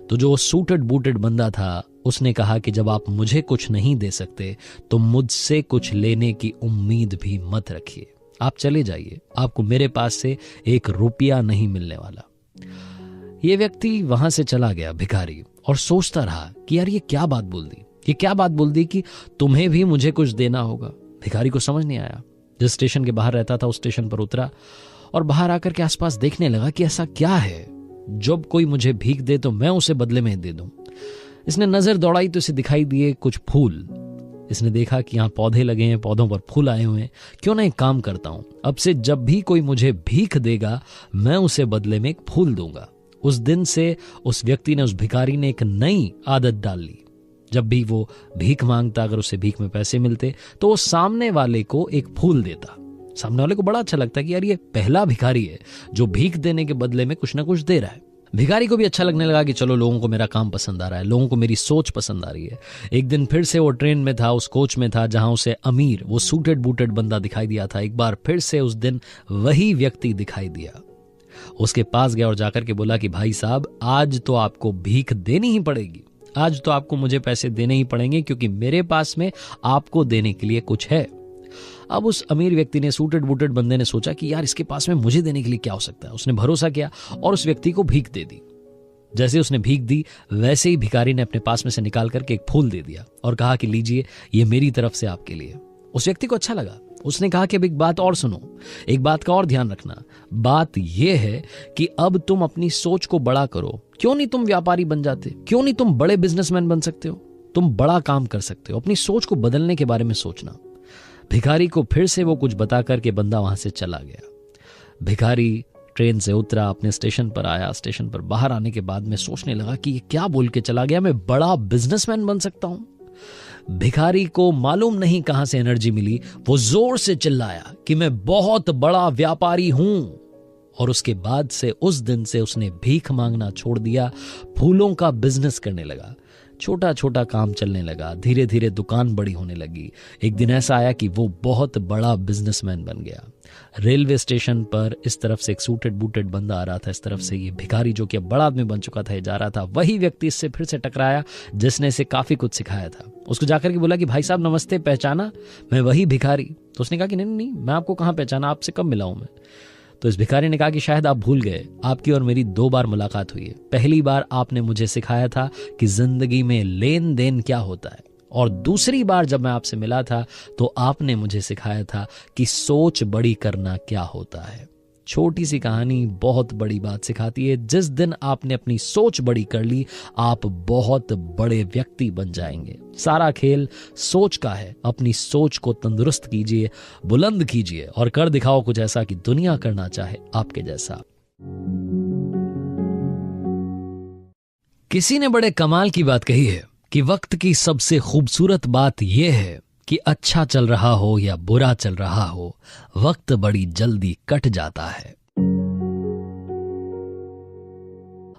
तो जो सूटेड बूटेड बंदा था उसने कहा कि जब आप मुझे कुछ नहीं दे सकते तो मुझसे कुछ लेने की उम्मीद भी मत रखिए, आप चले जाइए, आपको मेरे पास से 1 रुपया नहीं मिलने वाला। ये व्यक्ति वहां से चला गया भिखारी, और सोचता रहा कि यार ये क्या बात बोल दी, ये क्या बात बोल दी कि तुम्हें भी मुझे कुछ देना होगा। भिखारी को समझ नहीं आया। जिस स्टेशन के बाहर रहता था उस स्टेशन पर उतरा और बाहर आकर के आसपास देखने लगा कि ऐसा क्या है, जब कोई मुझे भीख दे तो मैं उसे बदले में दे दूं। इसने नजर दौड़ाई तो इसे दिखाई दिए कुछ फूल। इसने देखा कि यहाँ पौधे लगे हैं, पौधों पर फूल आए हुए हैं, क्यों ना एक काम करता हूं, अब से जब भी कोई मुझे भीख देगा मैं उसे बदले में एक फूल दूंगा। उस दिन से उस व्यक्ति ने, उस भिखारी ने एक नई आदत डाल ली। जब भी वो भीख मांगता, अगर उसे भीख में पैसे मिलते तो वो सामने वाले को एक फूल देता। सामने वाले को बड़ा अच्छा लगता कि यार ये पहला भिखारी है जो भीख देने के बदले में कुछ ना कुछ दे रहा है। भिखारी को भी अच्छा लगने लगा कि चलो लोगों को मेरा काम पसंद आ रहा है, लोगों को मेरी सोच पसंद आ रही है। एक दिन फिर से वो ट्रेन में था, उस कोच में था जहां उसे अमीर, वो सूटेड बूटेड बंदा दिखाई दिया था। एक बार फिर से उस दिन वही व्यक्ति दिखाई दिया। उसके पास गया और जाकर के बोला कि भाई साहब, आज तो आपको भीख देनी ही पड़ेगी, आज तो आपको मुझे पैसे देने ही पड़ेंगे, क्योंकि मेरे पास में आपको देने के लिए कुछ है। अब उस अमीर व्यक्ति ने, सूटेड बूटेड बंदे ने सोचा कि यार इसके पास में मुझे देने के लिए क्या हो सकता है। उसने भरोसा किया और उस व्यक्ति को भीख दे दी। जैसे उसने भीख दी वैसे ही भिखारी ने अपने पास में से निकाल करके एक फूल दे दिया और कहा कि लीजिए, ये मेरी तरफ से आपके लिए। उस व्यक्ति को अच्छा लगा। उसने कहा कि अब एक बात और सुनो, एक बात का और ध्यान रखना। बात यह है कि अब तुम अपनी सोच को बड़ा करो। क्यों नहीं तुम व्यापारी बन जाते, क्यों नहीं तुम बड़े बिजनेसमैन बन सकते हो, तुम बड़ा काम कर सकते हो। अपनी सोच को बदलने के बारे में सोचना। भिखारी को फिर से वो कुछ बता करके बंदा वहां से चला गया। भिखारी ट्रेन से उतरा, अपने स्टेशन पर आया। स्टेशन पर बाहर आने के बाद में सोचने लगा कि ये क्या बोल के चला गया, मैं बड़ा बिजनेसमैन बन सकता हूं। भिखारी को मालूम नहीं कहां से एनर्जी मिली, वो जोर से चिल्लाया कि मैं बहुत बड़ा व्यापारी हूं। और उसके बाद से, उस दिन से उसने भीख मांगना छोड़ दिया, फूलों का बिजनेस करने लगा। छोटा छोटा काम चलने लगा, धीरे धीरे दुकान बड़ी होने लगी। एक दिन ऐसा आया कि वो बहुत बड़ा बिजनेसमैन बन गया। रेलवे स्टेशन पर इस तरफ से एक सूटेड बूटेड बंदा आ रहा था, इस तरफ से ये भिखारी जो कि अब बड़ा आदमी बन चुका था ये जा रहा था। वही व्यक्ति इससे फिर से टकराया जिसने इसे काफी कुछ सिखाया था। उसको जाकर के बोला कि भाई साहब नमस्ते, पहचाना, मैं वही भिखारी। तो उसने कहा कि नहीं नहीं, मैं आपको कहाँ पहचाना, आपसे कब मिला हूं मैं। तो इस भिखारी ने कहा कि शायद आप भूल गए, आपकी और मेरी 2 बार मुलाकात हुई है। पहली बार आपने मुझे सिखाया था कि जिंदगी में लेन देन क्या होता है, और दूसरी बार जब मैं आपसे मिला था तो आपने मुझे सिखाया था कि सोच बड़ी करना क्या होता है। छोटी सी कहानी बहुत बड़ी बात सिखाती है। जिस दिन आपने अपनी सोच बड़ी कर ली, आप बहुत बड़े व्यक्ति बन जाएंगे। सारा खेल सोच का है। अपनी सोच को तंदुरुस्त कीजिए, बुलंद कीजिए और कर दिखाओ कुछ ऐसा कि दुनिया करना चाहे आपके जैसा। किसी ने बड़े कमाल की बात कही है कि वक्त की सबसे खूबसूरत बात यह है कि अच्छा चल रहा हो या बुरा चल रहा हो, वक्त बड़ी जल्दी कट जाता है।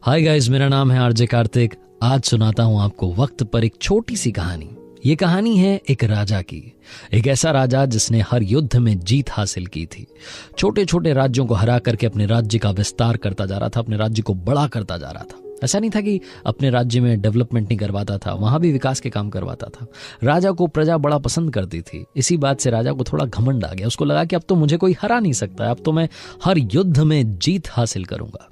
हाय गाइस, मेरा नाम है आरजे कार्तिक। आज सुनाता हूं आपको वक्त पर एक छोटी सी कहानी। ये कहानी है एक राजा की। एक ऐसा राजा जिसने हर युद्ध में जीत हासिल की थी। छोटे छोटे राज्यों को हरा करके अपने राज्य का विस्तार करता जा रहा था, अपने राज्य को बड़ा करता जा रहा था। ऐसा नहीं था कि अपने राज्य में डेवलपमेंट नहीं करवाता था, वहां भी विकास के काम करवाता था। राजा को प्रजा बड़ा पसंद करती थी। इसी बात से राजा को थोड़ा घमंड आ गया। उसको लगा कि अब तो मुझे कोई हरा नहीं सकता, अब तो मैं हर युद्ध में जीत हासिल करूंगा।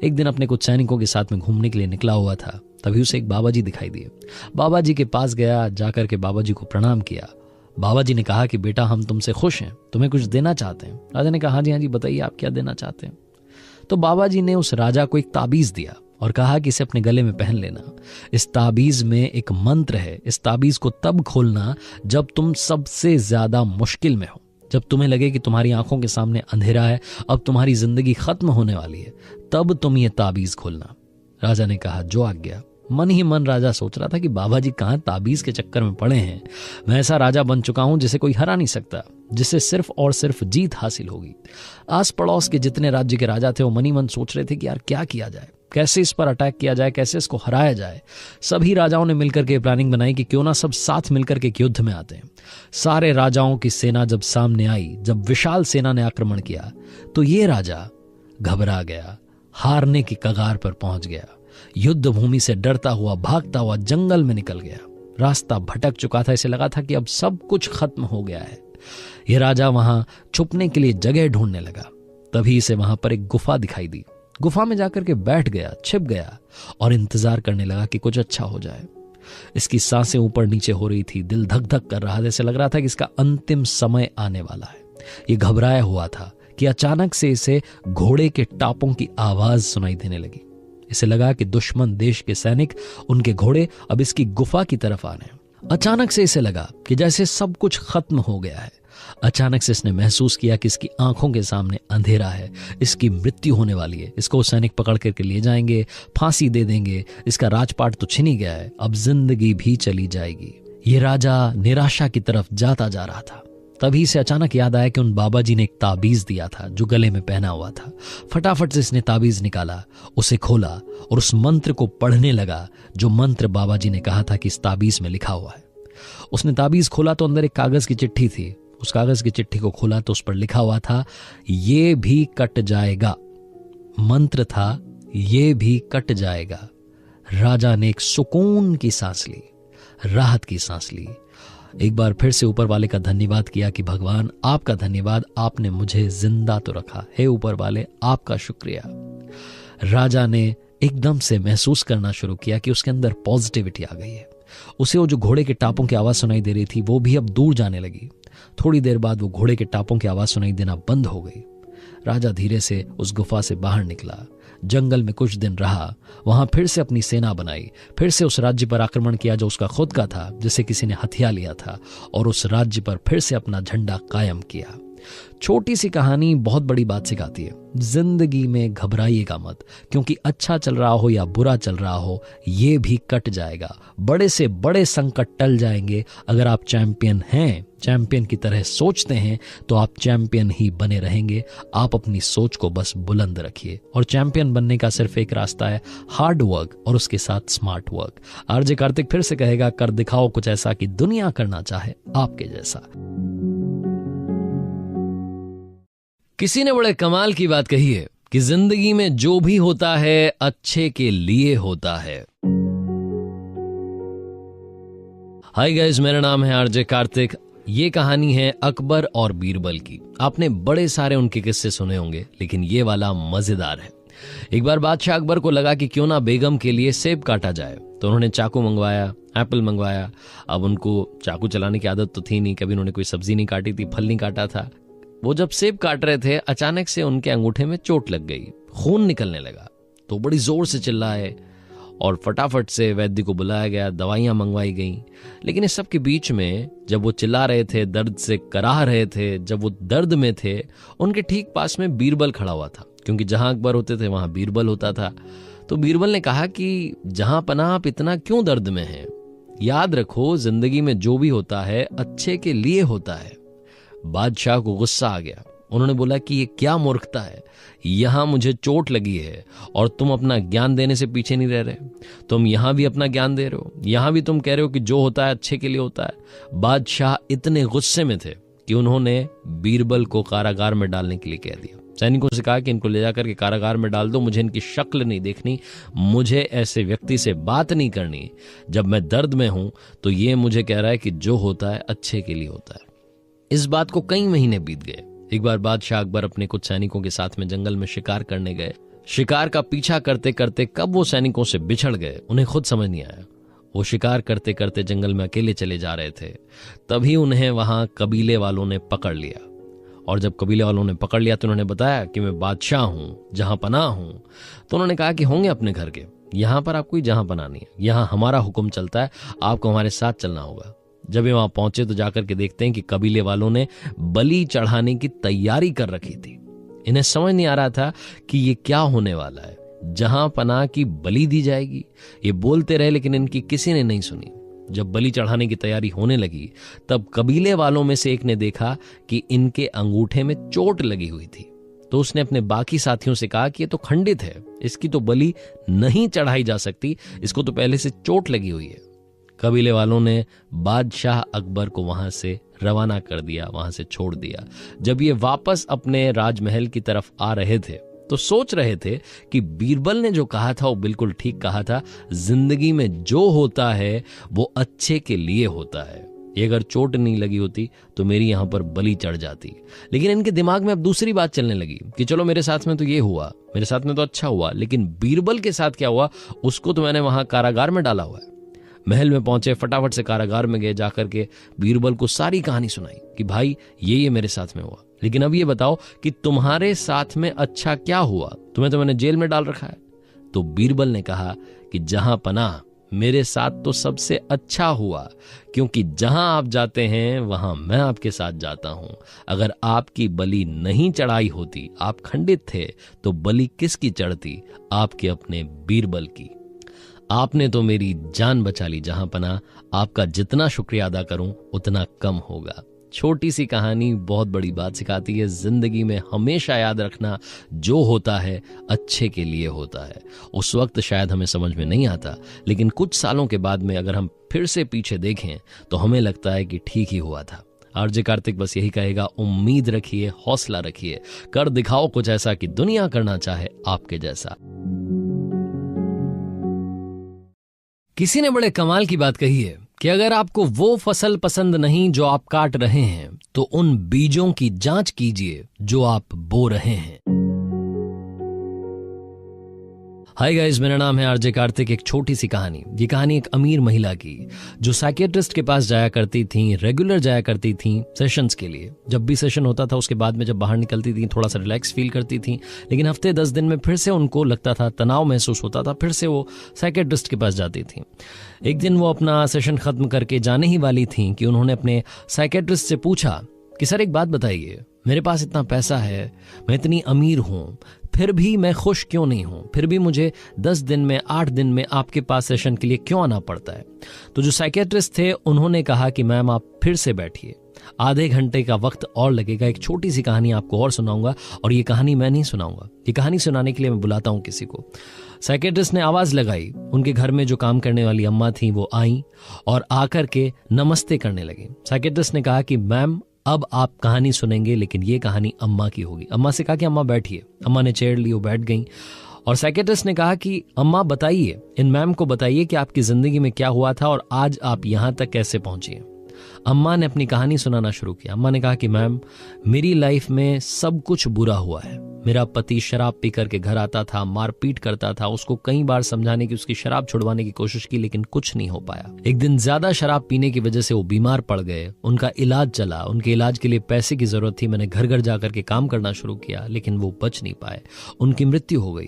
एक दिन अपने कुछ सैनिकों के साथ में घूमने के लिए निकला हुआ था, तभी उसे एक बाबा जी दिखाई दिए। बाबा जी के पास गया, जाकर के बाबा जी को प्रणाम किया। बाबा जी ने कहा कि बेटा, हम तुमसे खुश हैं, तुम्हें कुछ देना चाहते हैं। राजा ने कहा हाँ जी बताइए, आप क्या देना चाहते हैं। तो बाबा जी ने उस राजा को एक ताबीज दिया और कहा कि इसे अपने गले में पहन लेना। इस ताबीज में एक मंत्र है। इस ताबीज को तब खोलना जब तुम सबसे ज्यादा मुश्किल में हो, जब तुम्हें लगे कि तुम्हारी आंखों के सामने अंधेरा है, अब तुम्हारी जिंदगी खत्म होने वाली है, तब तुम ये ताबीज खोलना। राजा ने कहा जो आज्ञा। मन ही मन राजा सोच रहा था कि बाबा जी कहां ताबीज के चक्कर में पड़े हैं। मैं ऐसा राजा बन चुका हूं जिसे कोई हरा नहीं सकता, जिससे सिर्फ और सिर्फ जीत हासिल होगी। आस पड़ोस के जितने राज्य के राजा थे वो मन ही मन सोच रहे थे कि यार क्या किया जाए, कैसे इस पर अटैक किया जाए, कैसे इसको हराया जाए। सभी राजाओं ने मिलकर के प्लानिंग बनाई कि क्यों ना सब साथ मिलकर के युद्ध में आते हैं। सारे राजाओं की सेना जब सामने आई, जब विशाल सेना ने आक्रमण किया, तो ये राजा घबरा गया, हारने की कगार पर पहुंच गया। युद्ध भूमि से डरता हुआ, भागता हुआ जंगल में निकल गया। रास्ता भटक चुका था, इसे लगा था कि अब सब कुछ खत्म हो गया है। यह राजा वहां छुपने के लिए जगह ढूंढने लगा। तभी इसे वहां पर एक गुफा दिखाई दी। गुफा में जाकर के बैठ गया, छिप गया और इंतजार करने लगा कि कुछ अच्छा हो जाए। इसकी सांसें ऊपर नीचे हो रही थी, दिल धक धक कर रहा था, जैसे लग रहा था कि इसका अंतिम समय आने वाला है। ये घबराया हुआ था कि अचानक से इसे घोड़े के टापों की आवाज सुनाई देने लगी। इसे लगा कि दुश्मन देश के सैनिक, उनके घोड़े अब इसकी गुफा की तरफ आ रहे हैं। अचानक से इसे लगा कि जैसे सब कुछ खत्म हो गया है। अचानक से इसने महसूस किया कि इसकी आंखों के सामने अंधेरा है, इसकी मृत्यु होने वाली है। इसको सैनिक पकड़ करके ले जाएंगे, फांसी दे देंगे, इसका राजपाट तो छिन ही गया है, अब जिंदगी भी चली जाएगी। ये राजा निराशा की तरफ जाता जा रहा था। तभी से अचानक याद आया कि उन बाबा जी ने एक ताबीज दिया था जो गले में पहना हुआ था। फटाफट से इसने ताबीज निकाला, उसे खोला और उस मंत्र को पढ़ने लगा जो मंत्र बाबा जी ने कहा था कि इस ताबीज में लिखा हुआ है। उसने ताबीज खोला तो अंदर एक कागज की चिट्ठी थी। उस कागज की चिट्ठी को खोला तो उस पर लिखा हुआ था, ये भी कट जाएगा। मंत्र था, ये भी कट जाएगा। राजा ने एक सुकून की सांस ली, राहत की सांस ली। एक बार फिर से ऊपर वाले का धन्यवाद किया कि भगवान आपका धन्यवाद, आपने मुझे जिंदा तो रखा। हे ऊपर वाले, आपका शुक्रिया। राजा ने एकदम से महसूस करना शुरू किया कि उसके अंदर पॉजिटिविटी आ गई है। उसे वो जो घोड़े के टापों की आवाज सुनाई दे रही थी वो भी अब दूर जाने लगी। थोड़ी देर बाद वो घोड़े के टापों की आवाज सुनाई देना बंद हो गई। राजा धीरे से उस गुफा से बाहर निकला, जंगल में कुछ दिन रहा, वहां फिर से अपनी सेना बनाई, फिर से उस राज्य पर आक्रमण किया जो उसका खुद का था, जिसे किसी ने हथिया लिया था, और उस राज्य पर फिर से अपना झंडा कायम किया। छोटी सी कहानी बहुत बड़ी बात सिखाती है। जिंदगी में घबराइएगा मत, क्योंकि अच्छा चल रहा हो या बुरा चल रहा हो, ये भी कट जाएगा। बड़े से बड़े संकट टल जाएंगे। अगर आप चैंपियन हैं, चैंपियन की तरह सोचते हैं, तो आप चैंपियन ही बने रहेंगे। आप अपनी सोच को बस बुलंद रखिए, और चैंपियन बनने का सिर्फ एक रास्ता है, हार्ड वर्क और उसके साथ स्मार्ट वर्क। आरजे कार्तिक फिर से कहेगा, कर दिखाओ कुछ ऐसा कि दुनिया करना चाहे आपके जैसा। किसी ने बड़े कमाल की बात कही है कि जिंदगी में जो भी होता है अच्छे के लिए होता है। हाय गाइस, मेरा नाम है आरजे कार्तिक। ये कहानी है अकबर और बीरबल की। आपने बड़े सारे उनके किस्से सुने होंगे, लेकिन ये वाला मजेदार है। एक बार बादशाह अकबर को लगा कि क्यों ना बेगम के लिए सेब काटा जाए, तो उन्होंने चाकू मंगवाया, एप्पल मंगवाया। अब उनको चाकू चलाने की आदत तो थी नहीं, कभी उन्होंने कोई सब्जी नहीं काटी थी, फल नहीं काटा था। वो जब सेब काट रहे थे, अचानक से उनके अंगूठे में चोट लग गई, खून निकलने लगा। तो बड़ी जोर से चिल्लाए और फटाफट से वैद्य को बुलाया गया, दवाइयां मंगवाई गईं। लेकिन इस सब के बीच में जब वो चिल्ला रहे थे, दर्द से कराह रहे थे, जब वो दर्द में थे, उनके ठीक पास में बीरबल खड़ा हुआ था, क्योंकि जहां अकबर होते थे वहां बीरबल होता था। तो बीरबल ने कहा कि जहां पना आप इतना क्यों दर्द में हैं? याद रखो, जिंदगी में जो भी होता है अच्छे के लिए होता है। बादशाह को गुस्सा आ गया। उन्होंने बोला कि ये क्या मूर्खता है, यहां मुझे चोट लगी है और तुम अपना ज्ञान देने से पीछे नहीं रह रहे। तुम यहां भी अपना ज्ञान दे रहे हो, यहां भी तुम कह रहे हो कि जो होता है अच्छे के लिए होता है। बादशाह इतने गुस्से में थे कि उन्होंने बीरबल को कारागार में डालने के लिए कह दिया। सैनिकों से कहा कि इनको ले जाकर के कारागार में डाल दो, मुझे इनकी शक्ल नहीं देखनी, मुझे ऐसे व्यक्ति से बात नहीं करनी। जब मैं दर्द में हूं तो ये मुझे कह रहा है कि जो होता है अच्छे के लिए होता है। इस बात को कई महीने बीत गए। एक बार बादशाह अकबर अपने कुछ सैनिकों के साथ में जंगल में शिकार करने गए। शिकार का पीछा करते करते कब वो सैनिकों से बिछड़ गए, उन्हें खुद समझ नहीं आया। वो शिकार करते करते जंगल में अकेले चले जा रहे थे। तभी उन्हें वहां कबीले वालों ने पकड़ लिया, और जब कबीले वालों ने पकड़ लिया तो उन्होंने बताया कि मैं बादशाह हूं, जहां पनाह हूं। तो उन्होंने कहा कि होंगे अपने घर के, यहां पर आपको जहां पनाह नहीं है, यहां हमारा हुक्म चलता है, आपको हमारे साथ चलना होगा। जब ये वहां पहुंचे तो जाकर के देखते हैं कि कबीले वालों ने बलि चढ़ाने की तैयारी कर रखी थी। इन्हें समझ नहीं आ रहा था कि ये क्या होने वाला है, जहां पनाह की बलि दी जाएगी। ये बोलते रहे लेकिन इनकी किसी ने नहीं सुनी। जब बलि चढ़ाने की तैयारी होने लगी तब कबीले वालों में से एक ने देखा कि इनके अंगूठे में चोट लगी हुई थी। तो उसने अपने बाकी साथियों से कहा कि ये तो खंडित है, इसकी तो बलि नहीं चढ़ाई जा सकती, इसको तो पहले से चोट लगी हुई है। कबीले वालों ने बादशाह अकबर को वहां से रवाना कर दिया, वहां से छोड़ दिया। जब ये वापस अपने राजमहल की तरफ आ रहे थे तो सोच रहे थे कि बीरबल ने जो कहा था वो बिल्कुल ठीक कहा था, जिंदगी में जो होता है वो अच्छे के लिए होता है। ये अगर चोट नहीं लगी होती तो मेरी यहां पर बलि चढ़ जाती। लेकिन इनके दिमाग में अब दूसरी बात चलने लगी कि चलो मेरे साथ में तो ये हुआ, मेरे साथ में तो अच्छा हुआ, लेकिन बीरबल के साथ क्या हुआ, उसको तो मैंने वहां कारागार में डाला हुआ है। महल में पहुंचे, फटाफट से कारागार में गए, जाकर के बीरबल को सारी कहानी सुनाई कि भाई ये मेरे साथ में हुआ, लेकिन अब ये बताओ कि तुम्हारे साथ में अच्छा क्या हुआ, तुम्हें तो मैंने जेल में डाल रखा है। तो बीरबल ने कहा कि जहां पनाह, मेरे साथ तो सबसे अच्छा हुआ, क्योंकि जहां आप जाते हैं वहां मैं आपके साथ जाता हूं। अगर आपकी बलि नहीं चढ़ाई होती, आप खंडित थे, तो बलि किसकी चढ़ती? आपके अपने बीरबल की। आपने तो मेरी जान बचा ली जहां पनाह, आपका जितना शुक्रिया अदा करूं उतना कम होगा। छोटी सी कहानी बहुत बड़ी बात सिखाती है। जिंदगी में हमेशा याद रखना, जो होता है अच्छे के लिए होता है। उस वक्त शायद हमें समझ में नहीं आता, लेकिन कुछ सालों के बाद में अगर हम फिर से पीछे देखें तो हमें लगता है कि ठीक ही हुआ था। आरजे कार्तिक बस यही कहेगा, उम्मीद रखिए, हौसला रखिए, कर दिखाओ कुछ ऐसा कि दुनिया करना चाहे आपके जैसा। किसी ने बड़े कमाल की बात कही है कि अगर आपको वो फसल पसंद नहीं जो आप काट रहे हैं, तो उन बीजों की जांच कीजिए जो आप बो रहे हैं। हाय गाइस, मेरा नाम है आरजे कार्तिक। एक छोटी सी कहानी। ये कहानी एक अमीर महिला की जो साइकियाट्रिस्ट के पास जाया करती थी, रेगुलर जाया करती थी सेशंस के लिए। जब भी सेशन होता था उसके बाद में जब बाहर निकलती थी थोड़ा सा रिलैक्स फील करती थी, लेकिन हफ्ते 10 दिन में फिर से उनको लगता था, तनाव महसूस होता था, फिर से वो साइकियाट्रिस्ट के पास जाती थी। एक दिन वो अपना सेशन खत्म करके जाने ही वाली थी कि उन्होंने अपने साइकियाट्रिस्ट से पूछा कि सर एक बात बताइए, मेरे पास इतना पैसा है, मैं इतनी अमीर हूं, फिर भी मैं खुश क्यों नहीं हूं? फिर भी मुझे 10 दिन में, 8 दिन में आपके पास सेशन के लिए क्यों आना पड़ता है? तो जो साइकियाट्रिस्ट थे उन्होंने कहा कि मैम आप फिर से बैठिए, आधे घंटे का वक्त और लगेगा। एक छोटी सी कहानी आपको और सुनाऊंगा, और ये कहानी मैं नहीं सुनाऊंगा, ये कहानी सुनाने के लिए मैं बुलाता हूं किसी को। साइकियाट्रिस्ट ने आवाज लगाई, उनके घर में जो काम करने वाली अम्मा थी वो आई और आकर के नमस्ते करने लगी। साइकियाट्रिस्ट ने कहा कि मैम अब आप कहानी सुनेंगे, लेकिन ये कहानी अम्मा की होगी। अम्मा से कहा कि अम्मा बैठिए। अम्मा ने चेयर ली, वो बैठ गई और साइकियाट्रिस्ट ने कहा कि अम्मा बताइए, इन मैम को बताइए कि आपकी जिंदगी में क्या हुआ था और आज आप यहां तक कैसे पहुंची। अम्मा ने अपनी कहानी सुनाना शुरू किया। अम्मा ने कहा कि मैम मेरी लाइफ में सब कुछ बुरा हुआ है। मेरा पति शराब पी करके घर आता था, मारपीट करता था। उसको कई बार समझाने की, उसकी शराब छुड़वाने की कोशिश की, लेकिन कुछ नहीं हो पाया। एक दिन ज्यादा शराब पीने की वजह से वो बीमार पड़ गए। उनका इलाज चला, उनके इलाज के लिए पैसे की जरूरत थी। मैंने घर घर जाकर के काम करना शुरू किया, लेकिन वो बच नहीं पाए, उनकी मृत्यु हो गई।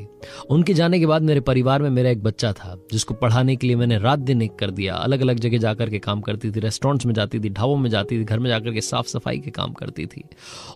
उनके जाने के बाद मेरे परिवार में मेरा एक बच्चा था जिसको पढ़ाने के लिए मैंने रात दिन एक कर दिया। अलग अलग जगह जाकर के काम करती थी, रेस्टोरेंट्स में जाती थी, ढाबों में जाती थी, घर में जाकर के साफ सफाई के काम करती थी।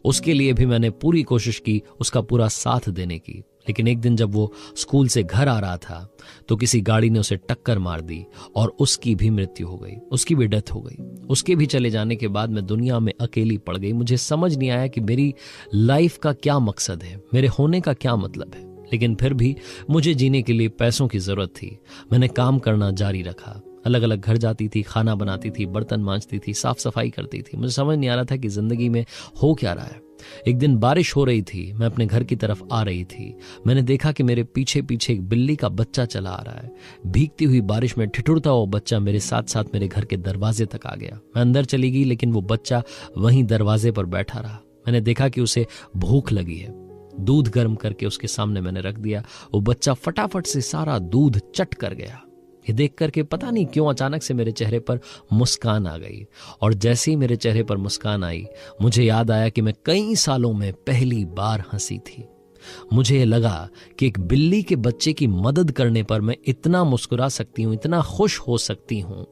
उसके लिए भी मैंने पूरी कोशिश की, उसका पूरा साथ देने की। लेकिन एक दिन जब वो स्कूल से घर आ रहा था तो किसी गाड़ी ने उसे टक्कर मार दी और उसकी भी मृत्यु हो गई, उसकी भी डेथ हो गई। उसके भी चले जाने के बाद मैं दुनिया में अकेली पड़ गई। मुझे समझ नहीं आया कि मेरी लाइफ का क्या मकसद है, मेरे होने का क्या मतलब है। लेकिन फिर भी मुझे जीने के लिए पैसों की जरूरत थी। मैंने काम करना जारी रखा, अलग अलग घर जाती थी, खाना बनाती थी, बर्तन मांजती थी, साफ सफाई करती थी। मुझे समझ नहीं आ रहा था कि जिंदगी में हो क्या रहा है। एक दिन बारिश हो रही थी, मैं अपने घर की तरफ आ रही थी। मैंने देखा कि मेरे पीछे पीछे एक बिल्ली का बच्चा चला आ रहा है। भीगती हुई बारिश में ठिठुरता हुआ बच्चा मेरे साथ साथ मेरे घर के दरवाजे तक आ गया। मैं अंदर चली गई, लेकिन वो बच्चा वहीं दरवाजे पर बैठा रहा। मैंने देखा कि उसे भूख लगी है। दूध गर्म करके उसके सामने मैंने रख दिया। वो बच्चा फटाफट से सारा दूध चट कर गया। ये देख करके पता नहीं क्यों अचानक से मेरे चेहरे पर मुस्कान आ गई, और जैसे ही मेरे चेहरे पर मुस्कान आई मुझे याद आया कि मैं कई सालों में पहली बार हंसी थी। मुझे ये लगा कि एक बिल्ली के बच्चे की मदद करने पर मैं इतना मुस्कुरा सकती हूँ, इतना खुश हो सकती हूँ,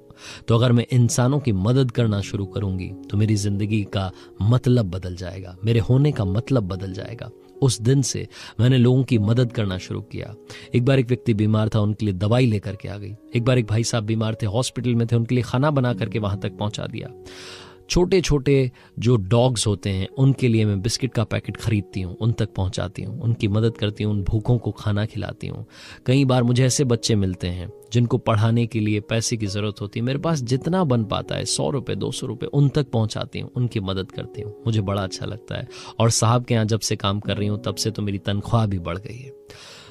तो अगर मैं इंसानों की मदद करना शुरू करूंगी तो मेरी जिंदगी का मतलब बदल जाएगा, मेरे होने का मतलब बदल जाएगा। उस दिन से मैंने लोगों की मदद करना शुरू किया। एक बार एक व्यक्ति बीमार था, उनके लिए दवाई लेकर के आ गई। एक बार एक भाई साहब बीमार थे, हॉस्पिटल में थे, उनके लिए खाना बना करके वहां तक पहुंचा दिया। छोटे छोटे जो डॉग्स होते हैं उनके लिए मैं बिस्किट का पैकेट खरीदती हूँ, उन तक पहुँचाती हूँ, उनकी मदद करती हूँ, उन भूखों को खाना खिलाती हूँ। कई बार मुझे ऐसे बच्चे मिलते हैं जिनको पढ़ाने के लिए पैसे की ज़रूरत होती है, मेरे पास जितना बन पाता है 100 रुपये 200 रुपये उन तक पहुँचाती हूँ, उनकी मदद करती हूँ। मुझे बड़ा अच्छा लगता है। और साहब के यहाँ जब से काम कर रही हूँ तब से तो मेरी तनख्वाह भी बढ़ गई है।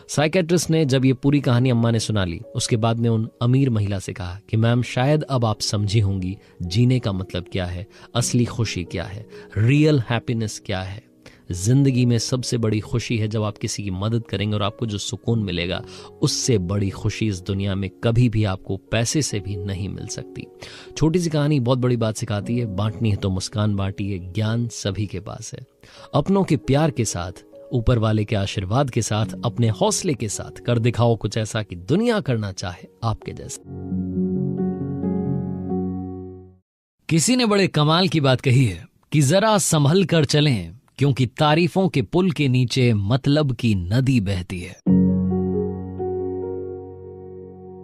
साइकेट्रिस्ट ने जब ये पूरी कहानी अम्मा ने सुना ली, उसके बाद ने उन अमीर महिला से कहा कि मैम शायद अब आप समझी होंगी जीने का मतलब क्या है, असली खुशी क्या है, रियल हैप्पीनेस क्या है। जिंदगी में सबसे बड़ी खुशी है जब आप किसी की मदद करेंगे और आपको जो सुकून मिलेगा, उससे बड़ी खुशी इस दुनिया में कभी भी आपको पैसे से भी नहीं मिल सकती। छोटी सी कहानी बहुत बड़ी बात सिखाती है। बांटनी है तो मुस्कान बांटिए, ज्ञान सभी के पास है। अपनों के प्यार के साथ, ऊपर वाले के आशीर्वाद के साथ, अपने हौसले के साथ कर दिखाओ कुछ ऐसा कि दुनिया करना चाहे आपके जैसा। किसी ने बड़े कमाल की बात कही है कि जरा संभल कर चलें, क्योंकि तारीफों के पुल के नीचे मतलब की नदी बहती है।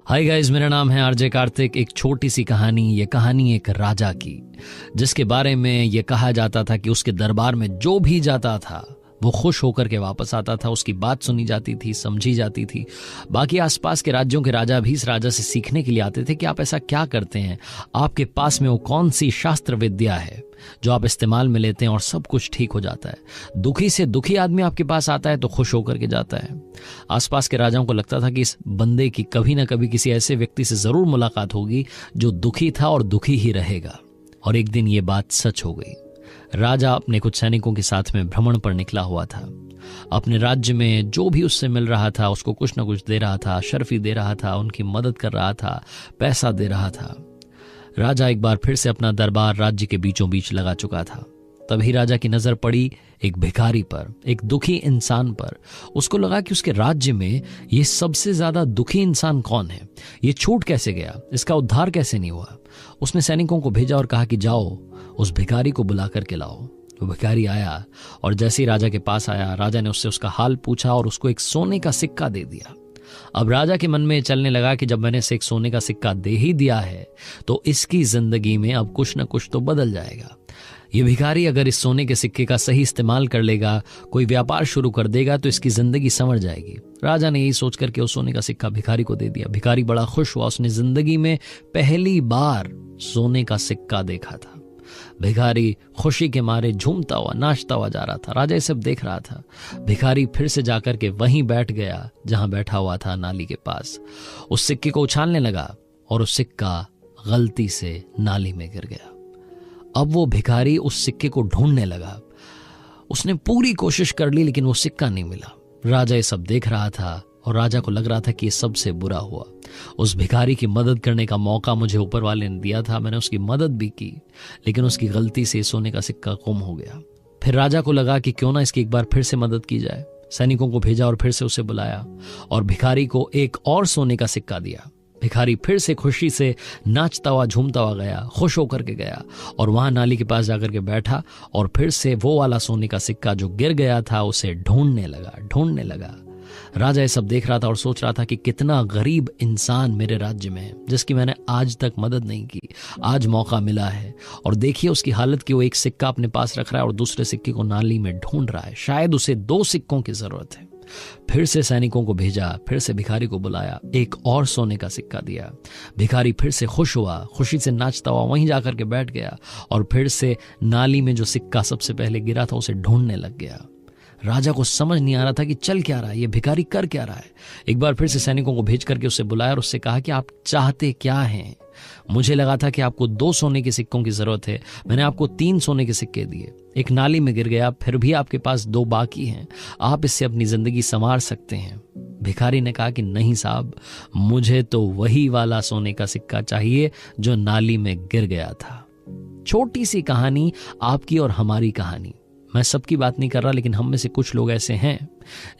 हाय गाइस, मेरा नाम है आरजे कार्तिक। एक छोटी सी कहानी, ये कहानी एक राजा की, जिसके बारे में ये कहा जाता था कि उसके दरबार में जो भी जाता था वो खुश होकर के वापस आता था, उसकी बात सुनी जाती थी, समझी जाती थी। बाकी आसपास के राज्यों के राजा भी इस राजा से सीखने के लिए आते थे कि आप ऐसा क्या करते हैं, आपके पास में वो कौन सी शास्त्र विद्या है जो आप इस्तेमाल में लेते हैं और सब कुछ ठीक हो जाता है। दुखी से दुखी आदमी आपके पास आता है तो खुश होकर के जाता है। आसपास के राजाओं को लगता था कि इस बंदे की कभी ना कभी किसी ऐसे व्यक्ति से जरूर मुलाकात होगी जो दुखी था और दुखी ही रहेगा। और एक दिन ये बात सच हो गई। राजा अपने कुछ सैनिकों के साथ में भ्रमण पर निकला हुआ था। अपने राज्य में जो भी उससे मिल रहा था उसको कुछ ना कुछ दे रहा था, शर्फी दे रहा था, उनकी मदद कर रहा था, पैसा दे रहा था। राजा एक बार फिर से अपना दरबार राज्य के बीचों बीच लगा चुका था। तभी राजा की नजर पड़ी एक भिखारी पर, एक दुखी इंसान पर। उसको लगा कि उसके राज्य में ये सबसे ज्यादा दुखी इंसान कौन है, ये छूट कैसे गया, इसका उद्धार कैसे नहीं हुआ। उसने सैनिकों को भेजा और कहा कि जाओ उस भिखारी को बुला करके लाओ। वो भिखारी आया और जैसे ही राजा के पास आया, राजा ने उससे उसका हाल पूछा और उसको एक सोने का सिक्का दे दिया। अब राजा के मन में चलने लगा कि जब मैंने इसे एक सोने का सिक्का दे ही दिया है तो इसकी जिंदगी में अब कुछ न कुछ तो बदल जाएगा। ये भिखारी अगर इस सोने के सिक्के का सही इस्तेमाल कर लेगा, कोई व्यापार शुरू कर देगा तो इसकी जिंदगी संवर जाएगी। राजा ने यही सोच करके उस सोने का सिक्का भिखारी को दे दिया। भिखारी बड़ा खुश हुआ, उसने जिंदगी में पहली बार सोने का सिक्का देखा था। भिखारी खुशी के मारे झूमता हुआ, नाचता हुआ जा रहा था। राजा ये सब देख रहा था। भिखारी फिर से जाकर के वहीं बैठ गया जहां बैठा हुआ था, नाली के पास। उस सिक्के को उछालने लगा और उस सिक्का गलती से नाली में गिर गया। अब वो भिखारी उस सिक्के को ढूंढने लगा। उसने पूरी कोशिश कर ली लेकिन वो सिक्का नहीं मिला। राजा ये सब देख रहा था और राजा को लग रहा था कि ये सबसे बुरा हुआ। उस भिखारी की मदद करने का मौका मुझे ऊपर वाले ने दिया था, मैंने उसकी मदद भी की, लेकिन उसकी गलती से सोने का सिक्का गुम हो गया। फिर राजा को लगा कि क्यों ना इसकी एक बार फिर से मदद की जाए। सैनिकों को भेजा और फिर से उसे बुलाया और भिखारी को एक और सोने का सिक्का दिया। भिखारी फिर से खुशी से नाचता हुआ, झूमता हुआ गया, खुश होकर के गया और वहां नाली के पास जाकर के बैठा और फिर से वो वाला सोने का सिक्का जो गिर गया था उसे ढूंढने लगा। राजा ये सब देख रहा था और सोच रहा था कि कितना गरीब इंसान मेरे राज्य में है जिसकी मैंने आज तक मदद नहीं की। आज मौका मिला है और देखिए उसकी हालत कि वो एक सिक्का अपने पास रख रहा है और दूसरे सिक्के को नाली में ढूंढ रहा है। शायद उसे 2 सिक्कों की जरूरत है। फिर से सैनिकों को भेजा, फिर से भिखारी को बुलाया, एक और सोने का सिक्का दिया। भिखारी फिर से खुश हुआ, खुशी से नाचता हुआ वहीं जाकर के बैठ गया और फिर से नाली में जो सिक्का सबसे पहले गिरा था उसे ढूंढने लग गया। राजा को समझ नहीं आ रहा था कि चल क्या रहा है, ये भिखारी कर क्या रहा है। एक बार फिर से सैनिकों को भेज करके उससे बुलाया और उससे कहा कि आप चाहते क्या हैं। मुझे लगा था कि आपको 2 सोने के सिक्कों की जरूरत है, मैंने आपको 3 सोने के सिक्के दिए, एक नाली में गिर गया, फिर भी आपके पास 2 बाकी हैं, आप इससे अपनी जिंदगी संवार सकते हैं। भिखारी ने कहा कि नहीं साहब, मुझे तो वही वाला सोने का सिक्का चाहिए जो नाली में गिर गया था। छोटी सी कहानी, आपकी और हमारी कहानी। मैं सबकी बात नहीं कर रहा, लेकिन हम में से कुछ लोग ऐसे हैं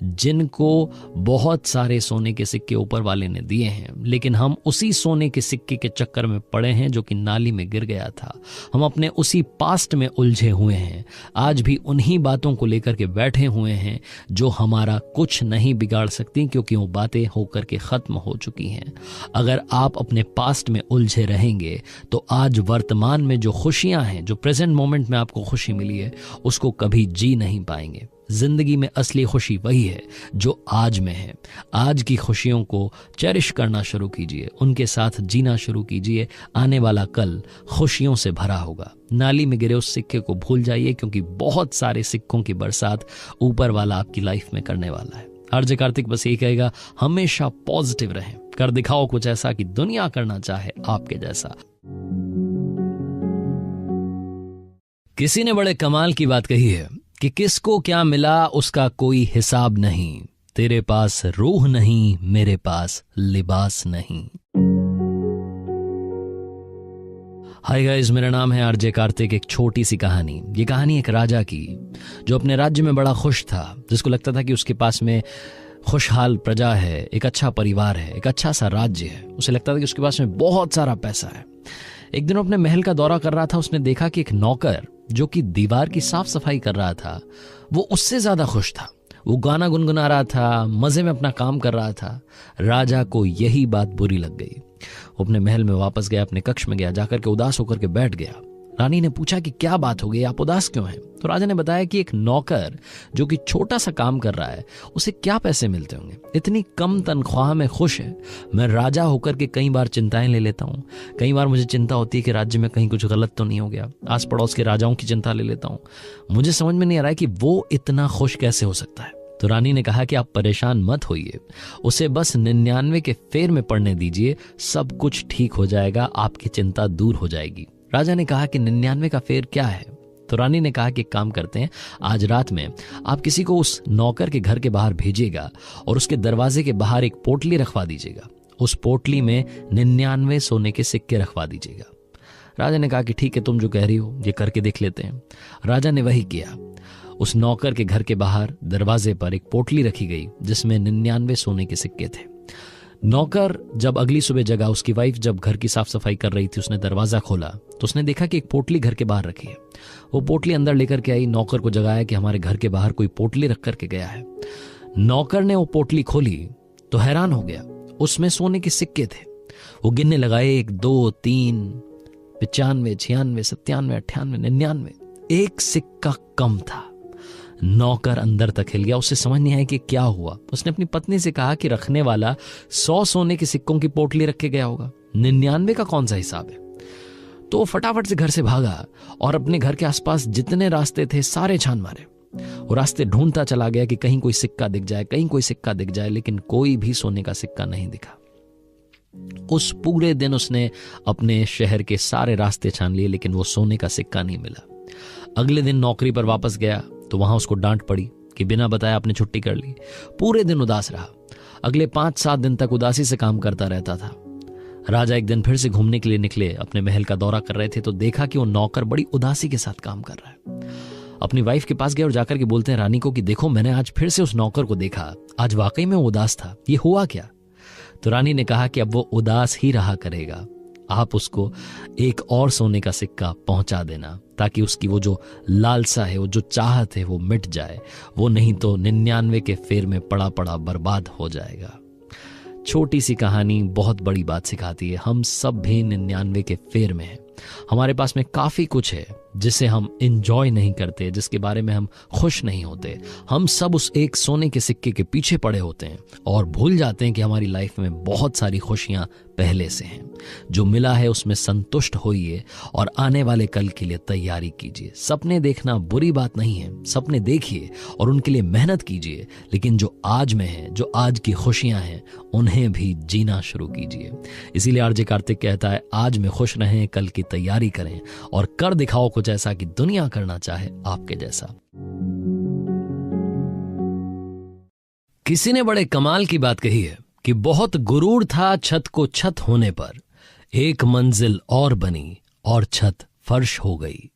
जिनको बहुत सारे सोने के सिक्के ऊपर वाले ने दिए हैं, लेकिन हम उसी सोने के सिक्के के चक्कर में पड़े हैं जो कि नाली में गिर गया था। हम अपने उसी पास्ट में उलझे हुए हैं, आज भी उन्हीं बातों को लेकर के बैठे हुए हैं जो हमारा कुछ नहीं बिगाड़ सकती, क्योंकि वो बातें होकर के खत्म हो चुकी हैं। अगर आप अपने पास्ट में उलझे रहेंगे तो आज वर्तमान में जो खुशियां हैं, जो प्रेजेंट मोमेंट में आपको खुशी मिली है, उसको कभी जी नहीं पाएंगे। जिंदगी में असली खुशी वही है जो आज में है। आज की खुशियों को चेरिश करना शुरू कीजिए, उनके साथ जीना शुरू कीजिए। आने वाला कल खुशियों से भरा होगा। नाली में गिरे उस सिक्के को भूल जाइए, क्योंकि बहुत सारे सिक्कों की बरसात ऊपर वाला आपकी लाइफ में करने वाला है। आरजे कार्तिक बस यही कहेगा, हमेशा पॉजिटिव रहें, कर दिखाओ कुछ ऐसा कि दुनिया करना चाहे आपके जैसा। किसी ने बड़े कमाल की बात कही है कि किसको क्या मिला उसका कोई हिसाब नहीं, तेरे पास रूह नहीं, मेरे पास लिबास नहीं। हाय गाइस, मेरा नाम है आरजे कार्तिक। एक छोटी सी कहानी। ये कहानी एक राजा की जो अपने राज्य में बड़ा खुश था, जिसको लगता था कि उसके पास में खुशहाल प्रजा है, एक अच्छा परिवार है, एक अच्छा सा राज्य है। उसे लगता था कि उसके पास में बहुत सारा पैसा है। एक दिन अपने महल का दौरा कर रहा था, उसने देखा कि एक नौकर जो कि दीवार की साफ सफाई कर रहा था, वो उससे ज्यादा खुश था। वो गाना गुनगुना रहा था, मजे में अपना काम कर रहा था। राजा को यही बात बुरी लग गई। वो अपने महल में वापस गया, अपने कक्ष में गया, जाकर के उदास होकर के बैठ गया। रानी ने पूछा कि क्या बात हो गई, आप उदास क्यों हैं? तो राजा ने बताया कि एक नौकर जो कि छोटा सा काम कर रहा है, उसे क्या पैसे मिलते होंगे, इतनी कम तनख्वाह में खुश है। मैं राजा होकर के कई बार चिंताएं ले लेता हूँ। कई बार मुझे चिंता होती है कि राज्य में कहीं कुछ गलत तो नहीं हो गया। आस पड़ोस के राजाओं की चिंता ले लेता हूँ। मुझे समझ में नहीं आ रहा है कि वो इतना खुश कैसे हो सकता है। तो रानी ने कहा कि आप परेशान मत होइए, उसे बस 99 के फेर में पढ़ने दीजिए, सब कुछ ठीक हो जाएगा, आपकी चिंता दूर हो जाएगी। राजा ने कहा कि 99 का फेर क्या है? तो रानी ने कहा कि एक काम करते हैं, आज रात में आप किसी को उस नौकर के घर के बाहर भेजिएगा और उसके दरवाजे के बाहर एक पोटली रखवा दीजिएगा। उस पोटली में 99 सोने के सिक्के रखवा दीजिएगा। राजा ने कहा कि ठीक है, तुम जो कह रही हो ये करके देख लेते हैं। राजा ने वही किया। उस नौकर के घर के बाहर दरवाजे पर एक पोटली रखी गई जिसमें 99 सोने के सिक्के थे। नौकर जब अगली सुबह जगा, उसकी वाइफ जब घर की साफ सफाई कर रही थी, उसने दरवाजा खोला तो उसने देखा कि एक पोटली घर के बाहर रखी है। वो पोटली अंदर लेकर के आई, नौकर को जगाया कि हमारे घर के बाहर कोई पोटली रख करके गया है। नौकर ने वो पोटली खोली तो हैरान हो गया, उसमें सोने के सिक्के थे। वो गिनने लगा, 1 2 3 95 96 97 98 99। एक सिक्का कम था। नौकर अंदर तक हिल गया, उसे समझ नहीं आया कि क्या हुआ। उसने अपनी पत्नी से कहा कि रखने वाला 100 सोने के सिक्कों की पोटली रख के गया होगा, 99 का कौन सा हिसाब है? तो वो फटाफट से घर से भागा और अपने घर के आसपास जितने रास्ते थे सारे छान मारे। वो रास्ते ढूंढता चला गया कि कहीं कोई सिक्का दिख जाए, कहीं कोई सिक्का दिख जाए, लेकिन कोई भी सोने का सिक्का नहीं दिखा। उस पूरे दिन उसने अपने शहर के सारे रास्ते छान लिए, लेकिन वो सोने का सिक्का नहीं मिला। अगले दिन नौकरी पर वापस गया तो वहां उसको डांट पड़ी कि बिना बताए आपने छुट्टी कर ली। पूरे दिन उदास रहा। अगले 5-7 दिन तक उदासी से काम करता रहता था। राजा एक दिन फिर से घूमने के लिए निकले, अपने महल का दौरा कर रहे थे तो देखा कि वो नौकर बड़ी उदासी के साथ काम कर रहा है। अपनी वाइफ के पास गए और जाकर के बोलते हैं रानी को कि देखो, मैंने आज फिर से उस नौकर को देखा, आज वाकई में वो उदास था, ये हुआ क्या? तो रानी ने कहा कि अब वो उदास ही रहा करेगा, आप उसको एक और सोने का सिक्का पहुंचा देना ताकि उसकी वो जो लालसा है, वो जो चाहत है, वो मिट जाए। वो नहीं तो 99 के फेर में पड़ा पड़ा बर्बाद हो जाएगा। छोटी सी कहानी बहुत बड़ी बात सिखाती है। हम सब भी 99 के फेर में हैं। हमारे पास में काफी कुछ है जिसे हम इंजॉय नहीं करते, जिसके बारे में हम खुश नहीं होते। हम सब उस एक सोने के सिक्के के पीछे पड़े होते हैं और भूल जाते हैं कि हमारी लाइफ में बहुत सारी खुशियां पहले से हैं। जो मिला है उसमें संतुष्ट होइए और आने वाले कल के लिए तैयारी कीजिए। सपने देखना बुरी बात नहीं है, सपने देखिए और उनके लिए मेहनत कीजिए, लेकिन जो आज में है, जो आज की खुशियां हैं, उन्हें भी जीना शुरू कीजिए। इसीलिए आरजे कार्तिक कहता है, आज में खुश रहें, कल की तैयारी करें और कर दिखाओ कुछ ऐसा कि दुनिया करना चाहे आपके जैसा। किसी ने बड़े कमाल की बात कही है कि बहुत गुरूर था छत को छत होने पर, एक मंजिल और बनी और छत फर्श हो गई।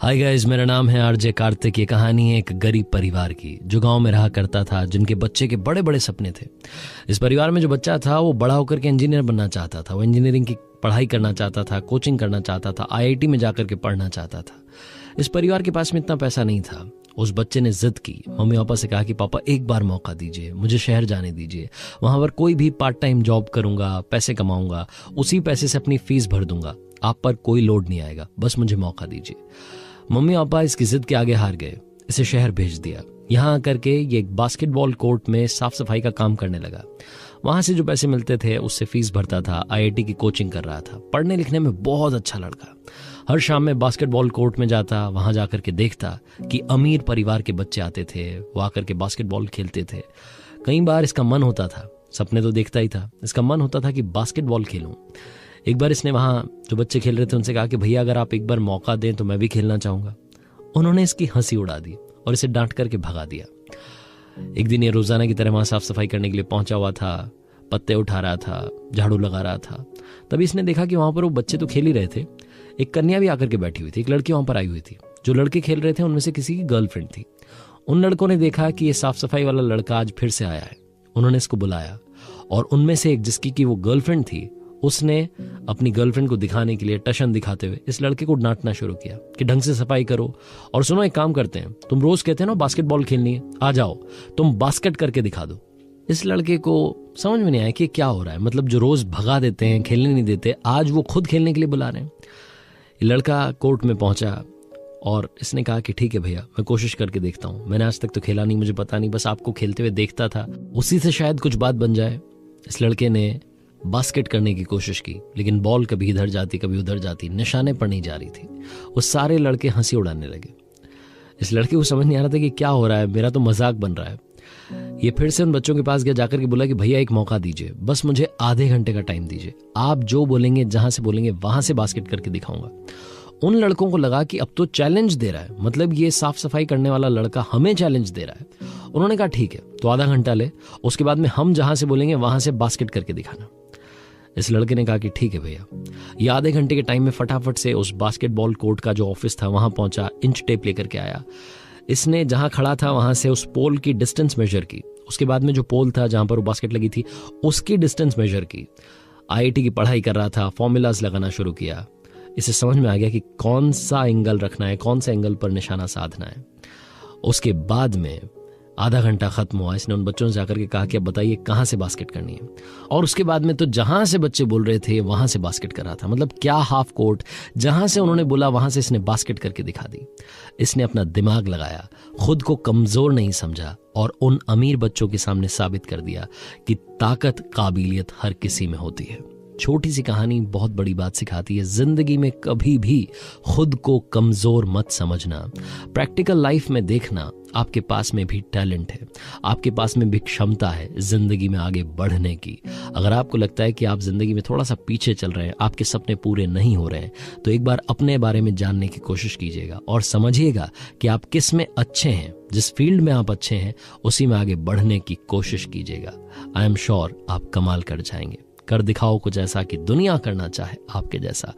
हाय गाइस, मेरा नाम है आरजे कार्तिक। ये कहानी है एक गरीब परिवार की जो गांव में रहा करता था, जिनके बच्चे के बड़े बड़े सपने थे। इस परिवार में जो बच्चा था वो बड़ा होकर के इंजीनियर बनना चाहता था। वो इंजीनियरिंग की पढ़ाई करना चाहता था, कोचिंग करना चाहता था, आईआईटी में जाकर के पढ़ना चाहता था। इस परिवार के पास में इतना पैसा नहीं था। उस बच्चे ने जिद की, मम्मी पापा से कहा कि पापा एक बार मौका दीजिए, मुझे शहर जाने दीजिए, वहां पर कोई भी पार्ट टाइम जॉब करूंगा, पैसे कमाऊंगा, उसी पैसे से अपनी फीस भर दूंगा, आप पर कोई लोड नहीं आएगा, बस मुझे मौका दीजिए। मम्मी पापा इसकी जिद के आगे हार गए, इसे शहर भेज दिया। यहाँ आकर के ये एक बास्केटबॉल कोर्ट में साफ सफाई का काम करने लगा। वहां से जो पैसे मिलते थे उससे फीस भरता था, आईआईटी की कोचिंग कर रहा था। पढ़ने लिखने में बहुत अच्छा लड़का। हर शाम में बास्केटबॉल कोर्ट में जाता, वहां जाकर के देखता कि अमीर परिवार के बच्चे आते थे, वो आकर के बास्केटबॉल खेलते थे। कई बार इसका मन होता था, सपने तो देखता ही था, इसका मन होता था कि बास्केटबॉल खेलूं। एक बार इसने वहां जो बच्चे खेल रहे थे उनसे कहा कि भैया अगर आप एक बार मौका दें तो मैं भी खेलना चाहूंगा। उन्होंने इसकी हंसी उड़ा दी और इसे डांट करके भगा दिया। एक दिन ये रोजाना की तरह वहां साफ सफाई करने के लिए पहुंचा हुआ था, पत्ते उठा रहा था, झाड़ू लगा रहा था। तभी इसने देखा कि वहां पर वो बच्चे तो खेल ही रहे थे, एक कन्या भी आकर के बैठी हुई थी, एक लड़की वहां पर आई हुई थी। जो लड़के खेल रहे थे उनमें से किसी की गर्लफ्रेंड थी। उन लड़कों ने देखा कि ये साफ सफाई वाला लड़का आज फिर से आया है। उन्होंने इसको बुलाया और उनमें से एक, जिसकी की वो गर्लफ्रेंड थी, उसने अपनी गर्लफ्रेंड को दिखाने के लिए टशन दिखाते हुए इस लड़के को डांटना शुरू किया कि ढंग से सफाई करो, और सुनो एक काम करते हैं, तुम रोज कहते हैं ना बास्केटबॉल खेलनी है, आ जाओ तुम बास्केट करके दिखा दो। इस लड़के को समझ में नहीं आया कि क्या हो रहा है। मतलब जो रोज भगा देते हैं, खेलने नहीं देते, आज वो खुद खेलने के लिए बुला रहे हैं। लड़का कोर्ट में पहुंचा और इसने कहा कि ठीक है भैया, मैं कोशिश करके देखता हूं, मैंने आज तक तो खेला नहीं, मुझे पता नहीं, बस आपको खेलते हुए देखता था, उसी से शायद कुछ बात बन जाए। इस लड़के ने बास्केट करने की कोशिश की, लेकिन बॉल कभी इधर जाती कभी उधर जाती, निशाने पर नहीं जा रही थी। वो सारे लड़के हंसी उड़ाने लगे। इस लड़के को समझ नहीं आ रहा था कि क्या हो रहा है, मेरा तो मजाक बन रहा है। ये फिर से उन बच्चों के पास गया, जाकर के बोला कि भैया एक मौका दीजिए, बस मुझे आधे घंटे का टाइम दीजिए, आप जो बोलेंगे, जहां से बोलेंगे वहां से बास्केट करके दिखाऊंगा। उन लड़कों को लगा कि अब तो चैलेंज दे रहा है, मतलब ये साफ सफाई करने वाला लड़का हमें चैलेंज दे रहा है। उन्होंने कहा ठीक है, तो आधा घंटा ले, उसके बाद में हम जहां से बोलेंगे वहां से बास्केट करके दिखाना। इस लड़के ने कहा कि ठीक है भैया। ये आधे घंटे के टाइम में फटाफट से उस बास्केटबॉल कोर्ट का जो ऑफिस था वहां पहुंचा, इंच टेप लेकर के आया। इसने जहां खड़ा था वहां से उस पोल की डिस्टेंस मेजर की, उसके बाद में जो पोल था जहां पर वो बास्केट लगी थी उसकी डिस्टेंस मेजर की। आईआईटी की पढ़ाई कर रहा था, फॉर्मूलाज लगाना शुरू किया। इसे समझ में आ गया कि कौन सा एंगल रखना है, कौन सा एंगल पर निशाना साधना है। उसके बाद में आधा घंटा खत्म हुआ, इसने उन बच्चों से जाकर के कहा कि अब बताइए कहां से बास्केट करनी है, और उसके बाद में तो जहां से बच्चे बोल रहे थे वहां से बास्केट कर रहा था। मतलब क्या हाफ कोर्ट, जहां से उन्होंने बोला वहां से इसने बास्केट करके दिखा दी। इसने अपना दिमाग लगाया, खुद को कमजोर नहीं समझा और उन अमीर बच्चों के सामने साबित कर दिया कि ताकत, काबिलियत हर किसी में होती है। छोटी सी कहानी बहुत बड़ी बात सिखाती है। जिंदगी में कभी भी खुद को कमजोर मत समझना। प्रैक्टिकल लाइफ में देखना, आपके पास में भी टैलेंट है, आपके पास में भी क्षमता है जिंदगी में आगे बढ़ने की। अगर आपको लगता है कि आप जिंदगी में थोड़ा सा पीछे चल रहे हैं, आपके सपने पूरे नहीं हो रहे हैं, तो एक बार अपने बारे में जानने की कोशिश कीजिएगा और समझिएगा कि आप किस में अच्छे हैं। जिस फील्ड में आप अच्छे हैं उसी में आगे बढ़ने की कोशिश कीजिएगा। आई एम श्योर आप कमाल कर जाएंगे। कर दिखाओ कुछ ऐसा कि दुनिया करना चाहे आपके जैसा।